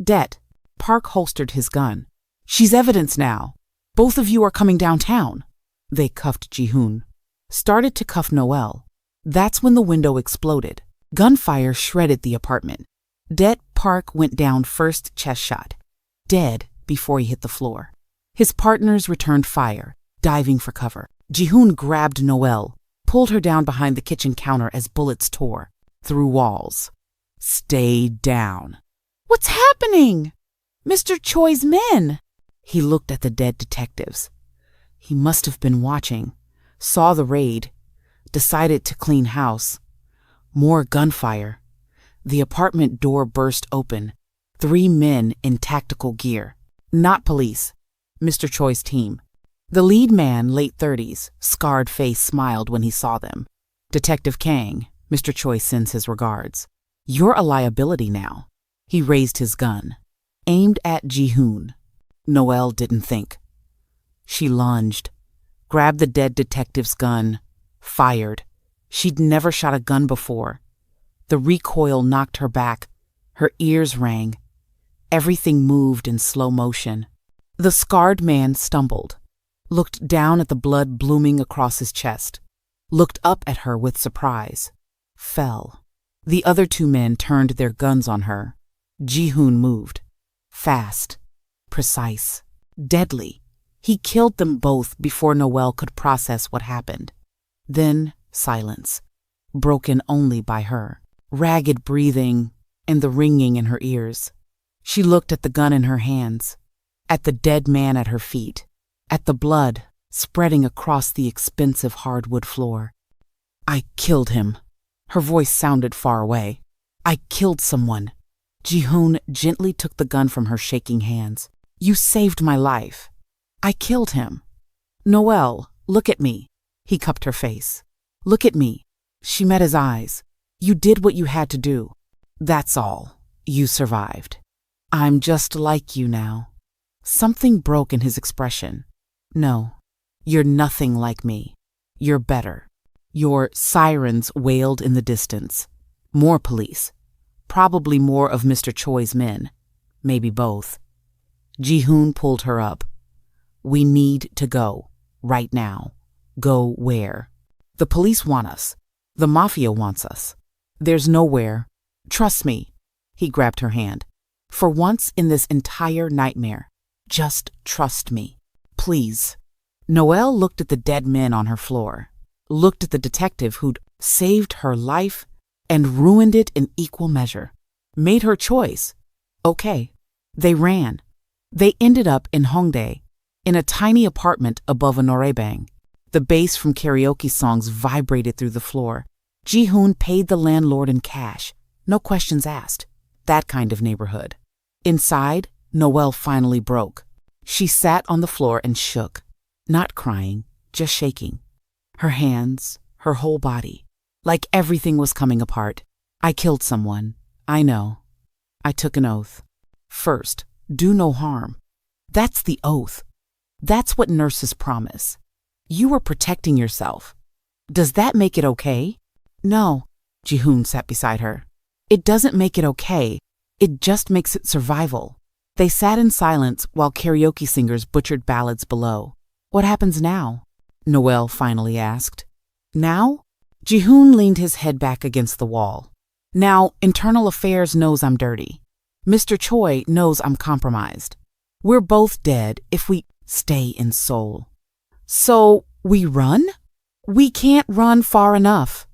Det. Park holstered his gun. She's evidence now. Both of you are coming downtown. They cuffed Ji-hoon. Started to cuff Noelle. That's when the window exploded. Gunfire shredded the apartment. Det Park went down first, chest shot. Dead before he hit the floor. His partners returned fire, diving for cover. Ji-hoon grabbed Noelle, pulled her down behind the kitchen counter as bullets tore through walls. Stay down. What's happening? Mr. Choi's men. He looked at the dead detectives. He must have been watching, saw the raid, decided to clean house. More gunfire. The apartment door burst open. 3 men in tactical gear. Not police. Mr. Choi's team. The lead man, late 30s, scarred face, smiled when he saw them. Detective Kang, Mr. Choi sends his regards. You're a liability now. He raised his gun, aimed at Ji-hoon. Noelle didn't think. She lunged, grabbed the dead detective's gun, fired. She'd never shot a gun before. The recoil knocked her back. Her ears rang. Everything moved in slow motion. The scarred man stumbled, looked down at the blood blooming across his chest, looked up at her with surprise, fell. The other 2 men turned their guns on her. Ji-hoon moved. Fast, precise, deadly. He killed them both before Noelle could process what happened. Then silence, broken only by her, ragged breathing and the ringing in her ears. She looked at the gun in her hands, at the dead man at her feet, at the blood spreading across the expensive hardwood floor. I killed him. Her voice sounded far away. I killed someone. Ji-hoon gently took the gun from her shaking hands. You saved my life. I killed him. Noelle, look at me. He cupped her face. Look at me. She met his eyes. You did what you had to do. That's all. You survived. I'm just like you now. Something broke in his expression. No, you're nothing like me. You're better. Your sirens wailed in the distance. More police. Probably more of Mr. Choi's men. Maybe both. Ji-hoon pulled her up. We need to go. Right now. Go where? The police want us. The mafia wants us. There's nowhere. Trust me. He grabbed her hand. For once in this entire nightmare, just trust me. Please. Noelle looked at the dead men on her floor, looked at the detective who'd saved her life and ruined it in equal measure. Made her choice. Okay. They ran. They ended up in Hongdae, in a tiny apartment above a noraebang. The bass from karaoke songs vibrated through the floor. Ji-hoon paid the landlord in cash. No questions asked. That kind of neighborhood. Inside, Noelle finally broke. She sat on the floor and shook. Not crying, just shaking. Her hands, her whole body. Like everything was coming apart. I killed someone. I know. I took an oath. First, do no harm. That's the oath. That's what nurses promise. You were protecting yourself. Does that make it okay? No. Ji-hoon sat beside her. It doesn't make it okay. It just makes it survival. They sat in silence while karaoke singers butchered ballads below. What happens now? Noelle finally asked. Now? Ji-hoon leaned his head back against the wall. Now, Internal Affairs knows I'm dirty. Mr. Choi knows I'm compromised. We're both dead if we stay in Seoul. So, we run? We can't run far enough.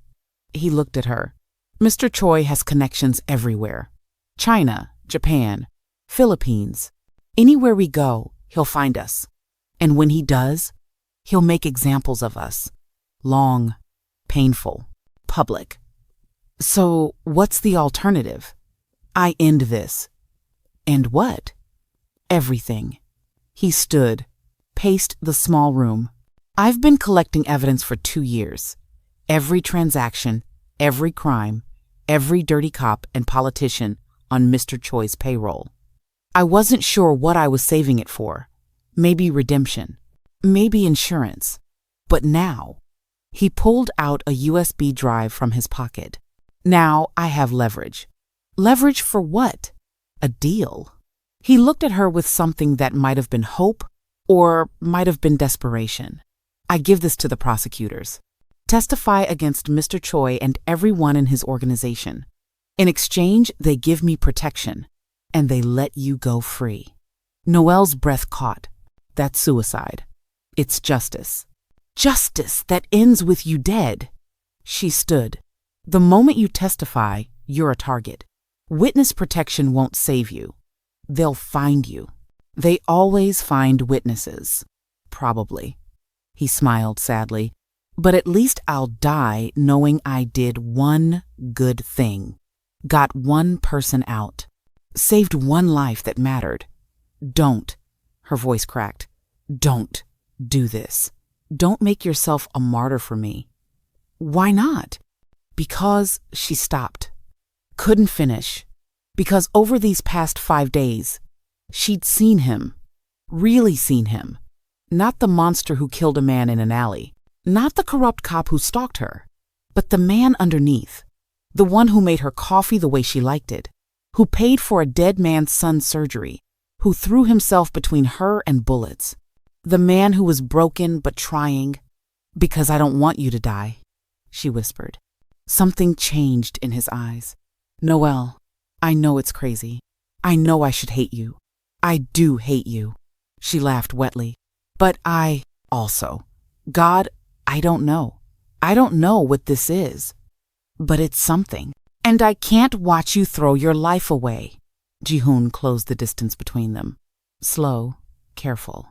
He looked at her. Mr. Choi has connections everywhere. China, Japan, Philippines. Anywhere we go, he'll find us. And when he does, he'll make examples of us. Long, painful, public. So what's the alternative? I end this. And what? Everything. He stood, paced the small room. I've been collecting evidence for 2 years. Every transaction, every crime, every dirty cop and politician on Mr. Choi's payroll. I wasn't sure what I was saving it for. Maybe redemption. Maybe insurance. But now, he pulled out a USB drive from his pocket. Now I have leverage. Leverage for what? A deal. He looked at her with something that might have been hope or might have been desperation. I give this to the prosecutors. Testify against Mr. Choi and everyone in his organization. In exchange, they give me protection, and they let you go free. Noelle's breath caught. That's suicide. It's justice. Justice that ends with you dead. She stood. The moment you testify, you're a target. Witness protection won't save you. They'll find you. They always find witnesses. Probably. He smiled sadly. But at least I'll die knowing I did one good thing. Got one person out. Saved one life that mattered. Don't. Her voice cracked. Don't do this. Don't make yourself a martyr for me. Why not? Because she stopped. Couldn't finish. Because over these past 5 days, she'd seen him. Really seen him. Not the monster who killed a man in an alley. Not the corrupt cop who stalked her. But the man underneath. The one who made her coffee the way she liked it. Who paid for a dead man's son's surgery. Who threw himself between her and bullets. The man who was broken but trying. Because I don't want you to die, she whispered. Something changed in his eyes. Noelle, I know it's crazy. I know I should hate you. I do hate you. She laughed wetly. But I also. God, I don't know. I don't know what this is. But it's something. And I can't watch you throw your life away. Ji-hoon closed the distance between them. Slow, careful.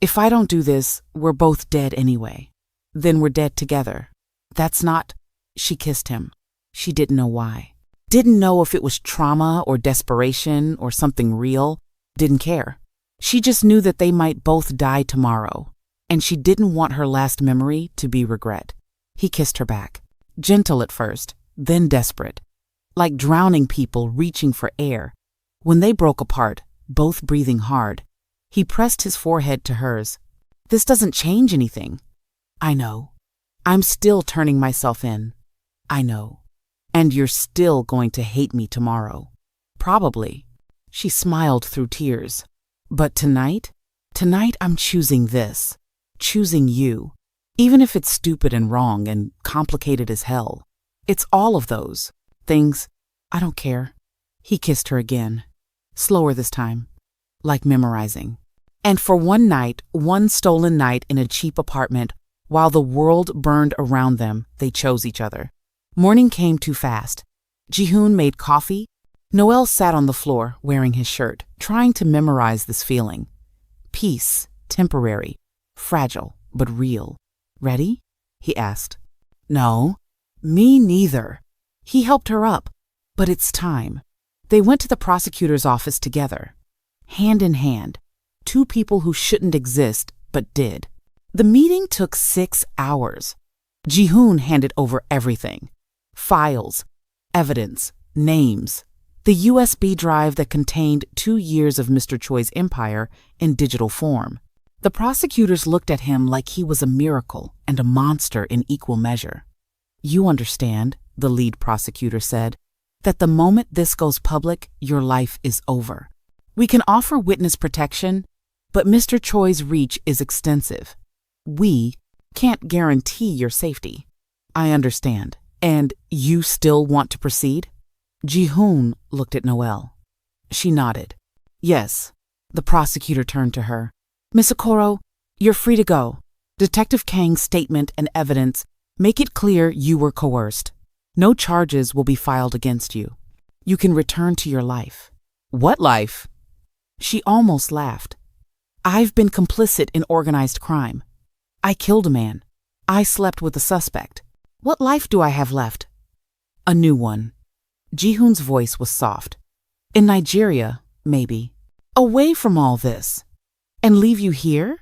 If I don't do this, we're both dead anyway. Then we're dead together. That's not... She kissed him. She didn't know why. Didn't know if it was trauma or desperation or something real. Didn't care. She just knew that they might both die tomorrow. And she didn't want her last memory to be regret. He kissed her back. Gentle at first, then desperate. Like drowning people reaching for air. When they broke apart, both breathing hard, he pressed his forehead to hers. This doesn't change anything. I know. I'm still turning myself in. I know. And you're still going to hate me tomorrow. Probably. She smiled through tears. But tonight I'm choosing this. Choosing you. Even if it's stupid and wrong and complicated as hell. It's all of those things. I don't care. He kissed her again. Slower this time. Like memorizing. And for one night, one stolen night in a cheap apartment, while the world burned around them, they chose each other. Morning came too fast. Ji-hoon made coffee. Noelle sat on the floor, wearing his shirt, trying to memorize this feeling. Peace, temporary, fragile, but real. Ready? He asked. No, me neither. He helped her up. But it's time. They went to the prosecutor's office together. Hand in hand. Two people who shouldn't exist, but did. The meeting took 6 hours. Ji-hoon handed over everything. Files, evidence, names. The USB drive that contained 2 years of Mr. Choi's empire in digital form. The prosecutors looked at him like he was a miracle and a monster in equal measure. You understand, the lead prosecutor said, that the moment this goes public, your life is over. We can offer witness protection, but Mr. Choi's reach is extensive. We can't guarantee your safety. I understand. And you still want to proceed? Ji-hoon looked at Noelle. She nodded. Yes. The prosecutor turned to her. Miss Okoro, you're free to go. Detective Kang's statement and evidence make it clear you were coerced. No charges will be filed against you. You can return to your life. What life? She almost laughed. I've been complicit in organized crime. I killed a man. I slept with a suspect. What life do I have left? A new one. Ji-hoon's voice was soft. In Nigeria, maybe. Away from all this. And leave you here?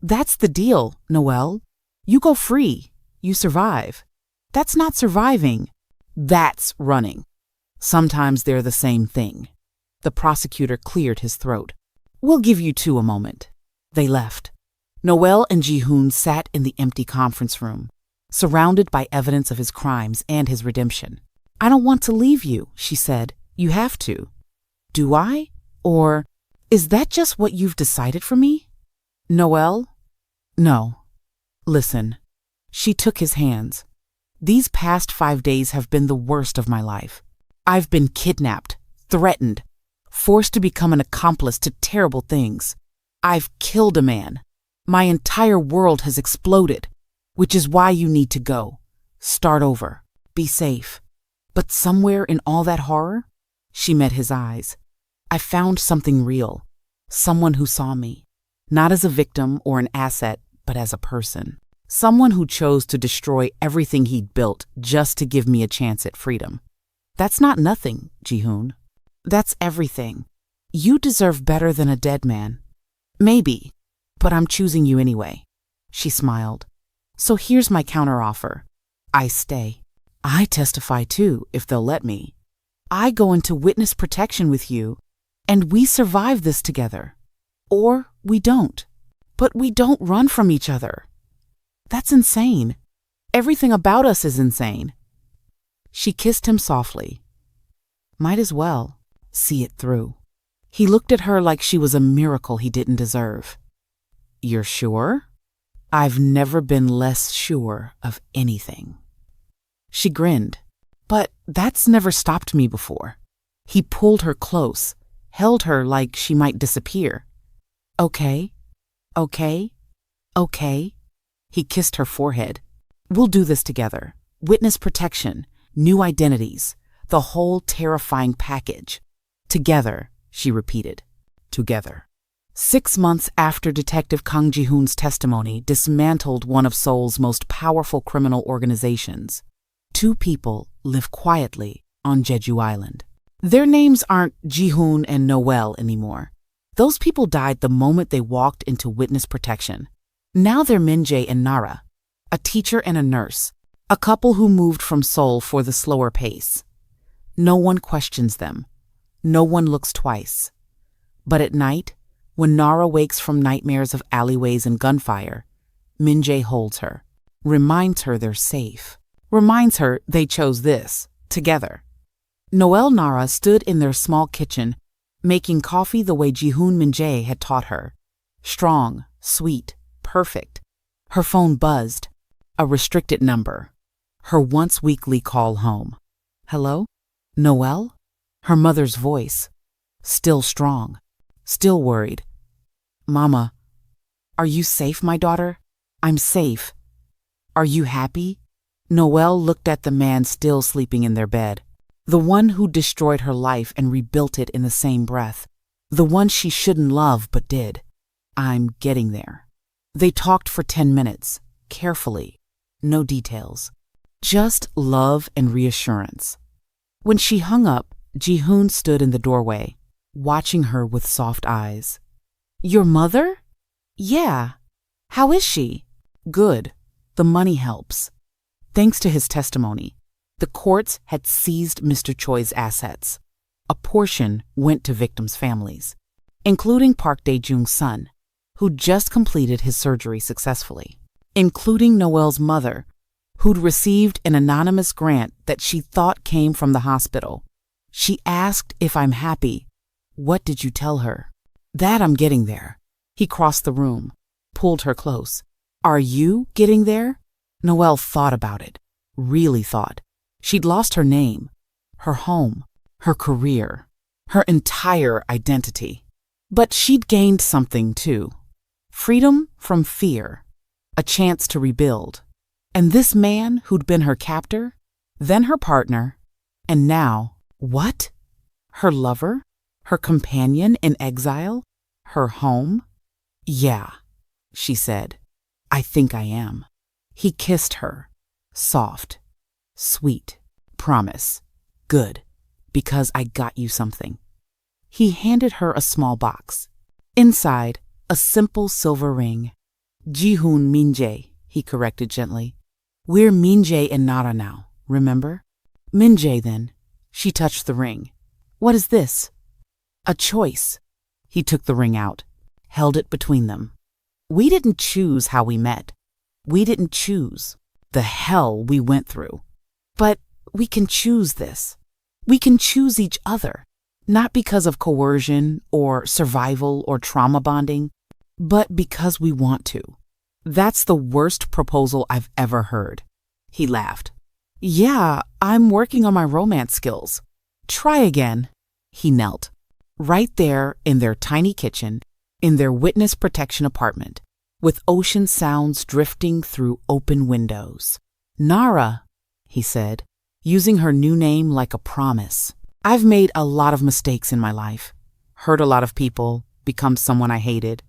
That's the deal, Noel. You go free. You survive. That's not surviving. That's running. Sometimes they're the same thing. The prosecutor cleared his throat. We'll give you two a moment. They left. Noel and Ji-hoon sat in the empty conference room, surrounded by evidence of his crimes and his redemption. I don't want to leave you, she said. You have to. Do I? Or is that just what you've decided for me? Noel? No. Listen. She took his hands. These past 5 days have been the worst of my life. I've been kidnapped, threatened, forced to become an accomplice to terrible things. I've killed a man. My entire world has exploded, which is why you need to go. Start over. Be safe. But somewhere in all that horror, she met his eyes. I found something real, someone who saw me, not as a victim or an asset, but as a person. Someone who chose to destroy everything he'd built just to give me a chance at freedom. That's not nothing, Ji-hoon. That's everything. You deserve better than a dead man. Maybe, but I'm choosing you anyway. She smiled. So here's my counteroffer. I stay. I testify too, if they'll let me. I go into witness protection with you, and we survive this together. Or we don't. But we don't run from each other. That's insane. Everything about us is insane. She kissed him softly. Might as well see it through. He looked at her like she was a miracle he didn't deserve. You're sure? I've never been less sure of anything. She grinned. But that's never stopped me before. He pulled her close, held her like she might disappear. Okay, okay, okay. He kissed her forehead. We'll do this together. Witness protection, new identities, the whole terrifying package. Together, she repeated. Together. 6 months after Detective Kang Ji-hoon's testimony dismantled one of Seoul's most powerful criminal organizations, 2 people live quietly on Jeju Island. Their names aren't Ji-hoon and Noel anymore. Those people died the moment they walked into witness protection. Now they're Min-jae and Nara, a teacher and a nurse, a couple who moved from Seoul for the slower pace. No one questions them. No one looks twice. But at night, when Nara wakes from nightmares of alleyways and gunfire, Min-jae holds her, reminds her they're safe, reminds her they chose this, together. Noel Nara stood in their small kitchen, making coffee the way Ji-hoon Min-jae had taught her. Strong, sweet, perfect. Her phone buzzed. A restricted number. Her once-weekly call home. Hello? Noel? Her mother's voice. Still strong. Still worried. Mama, are you safe, my daughter? I'm safe. Are you happy? Noel looked at the man still sleeping in their bed. The one who destroyed her life and rebuilt it in the same breath. The one she shouldn't love but did. I'm getting there. They talked for 10 minutes, carefully. No details. Just love and reassurance. When she hung up, Ji-hoon stood in the doorway, watching her with soft eyes. Your mother? Yeah. How is she? Good. The money helps. Thanks to his testimony, the courts had seized Mr. Choi's assets. A portion went to victims' families, including Park Dae-jung's son, who'd just completed his surgery successfully, including Noel's mother, who'd received an anonymous grant that she thought came from the hospital. She asked if I'm happy. What did you tell her? That I'm getting there. He crossed the room, pulled her close. Are you getting there? Noel thought about it, really thought. She'd lost her name, her home, her career, her entire identity. But she'd gained something too. Freedom from fear, a chance to rebuild. And this man who'd been her captor, then her partner, and now, what? Her lover? Her companion in exile? Her home? Yeah, she said. I think I am. He kissed her. Soft. Sweet. Promise. Good. Because I got you something. He handed her a small box. Inside, a simple silver ring. Jihoon Minjae, he corrected gently. We're Minjae and Nara now, remember? Minjae, then. She touched the ring. What is this? A choice. He took the ring out, held it between them. We didn't choose how we met. We didn't choose the hell we went through. But we can choose this. We can choose each other, not because of coercion or survival or trauma bonding, but because we want to. That's the worst proposal I've ever heard. He laughed. Yeah, I'm working on my romance skills. Try again. He knelt. Right there in their tiny kitchen, in their witness protection apartment, with ocean sounds drifting through open windows. Nara, he said, using her new name like a promise. I've made a lot of mistakes in my life, hurt a lot of people, become someone I hated.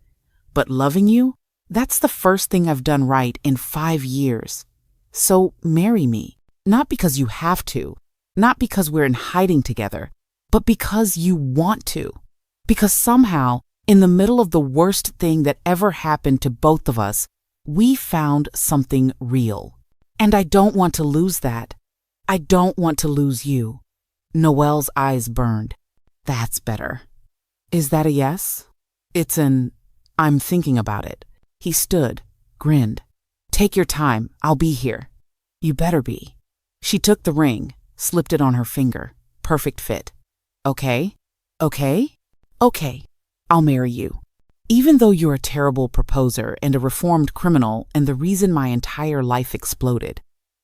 But loving you, that's the first thing I've done right in 5 years. So marry me, not because you have to, not because we're in hiding together, but because you want to. Because somehow, in the middle of the worst thing that ever happened to both of us, we found something real. And I don't want to lose that. I don't want to lose you. Noelle's eyes burned. That's better. Is that a yes? It's an, I'm thinking about it. He stood, grinned. Take your time. I'll be here. You better be. She took the ring, slipped it on her finger. Perfect fit. Okay? Okay? Okay. I'll marry you. Even though you're a terrible proposer and a reformed criminal and the reason my entire life exploded,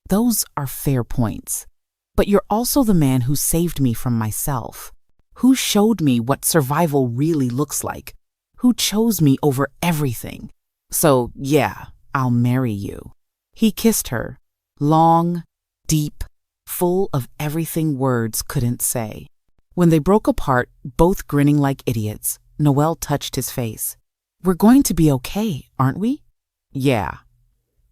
those are fair points. But you're also the man who saved me from myself, who showed me what survival really looks like, who chose me over everything. So, yeah, I'll marry you. He kissed her, long, deep, full of everything words couldn't say. When they broke apart, both grinning like idiots, Noelle touched his face. We're going to be okay, aren't we? Yeah.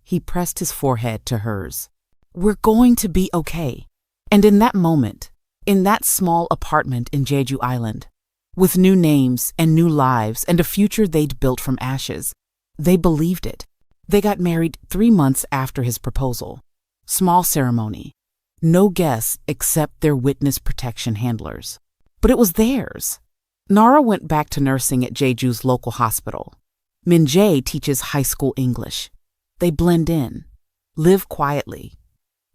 He pressed his forehead to hers. We're going to be okay. And in that moment, in that small apartment in Jeju Island, with new names and new lives and a future they'd built from ashes, they believed it. They got married 3 months after his proposal. Small ceremony. No guests except their witness protection handlers. But it was theirs. Nara went back to nursing at Jeju's local hospital. Minjae teaches high school English. They blend in, live quietly,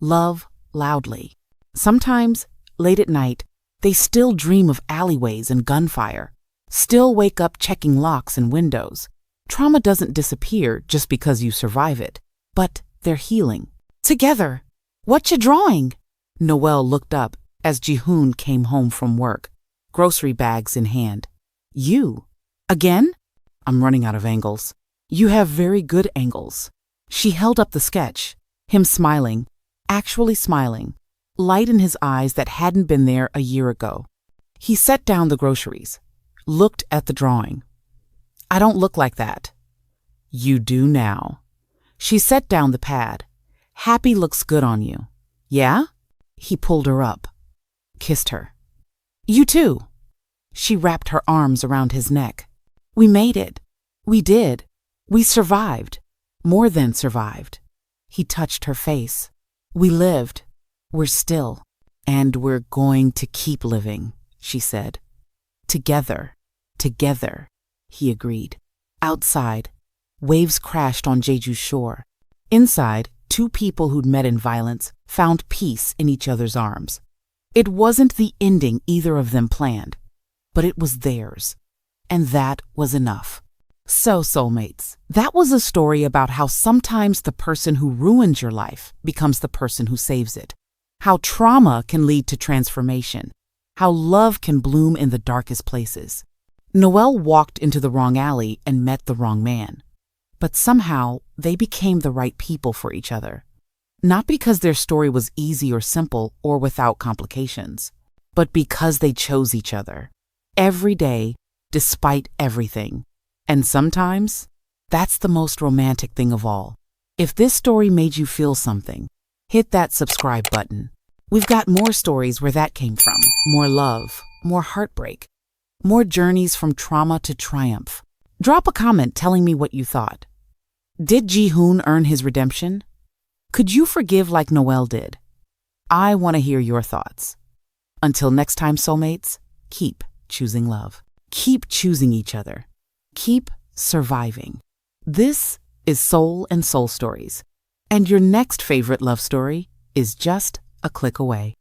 love loudly. Sometimes, late at night, they still dream of alleyways and gunfire, still wake up checking locks and windows. Trauma doesn't disappear just because you survive it, but they're healing. Together. What you drawing? Noelle looked up as Jihoon came home from work, grocery bags in hand. You? Again? I'm running out of angles. You have very good angles. She held up the sketch, him smiling, actually smiling, light in his eyes that hadn't been there a year ago. He set down the groceries, looked at the drawing. I don't look like that. You do now. She set down the pad. Happy looks good on you. Yeah? He pulled her up, kissed her. You too. She wrapped her arms around his neck. We made it. We did. We survived. More than survived. He touched her face. We lived. We're still. And we're going to keep living, she said. Together. Together, he agreed. Outside, waves crashed on Jeju's shore. Inside, 2 people who'd met in violence found peace in each other's arms. It wasn't the ending either of them planned, but it was theirs. And that was enough. So, soulmates, that was a story about how sometimes the person who ruins your life becomes the person who saves it. How trauma can lead to transformation. How love can bloom in the darkest places. Noelle walked into the wrong alley and met the wrong man. But somehow, they became the right people for each other. Not because their story was easy or simple or without complications, but because they chose each other. every day, despite everything. And sometimes, that's the most romantic thing of all. If this story made you feel something, hit that subscribe button. We've got more stories where that came from. More love, more heartbreak, more journeys from trauma to triumph. Drop a comment telling me what you thought. Did Ji-hoon earn his redemption? Could you forgive like Noel did? I want to hear your thoughts. Until next time, soulmates, keep choosing love. Keep choosing each other. Keep surviving. This is Soul and Soul Stories, and your next favorite love story is just a click away.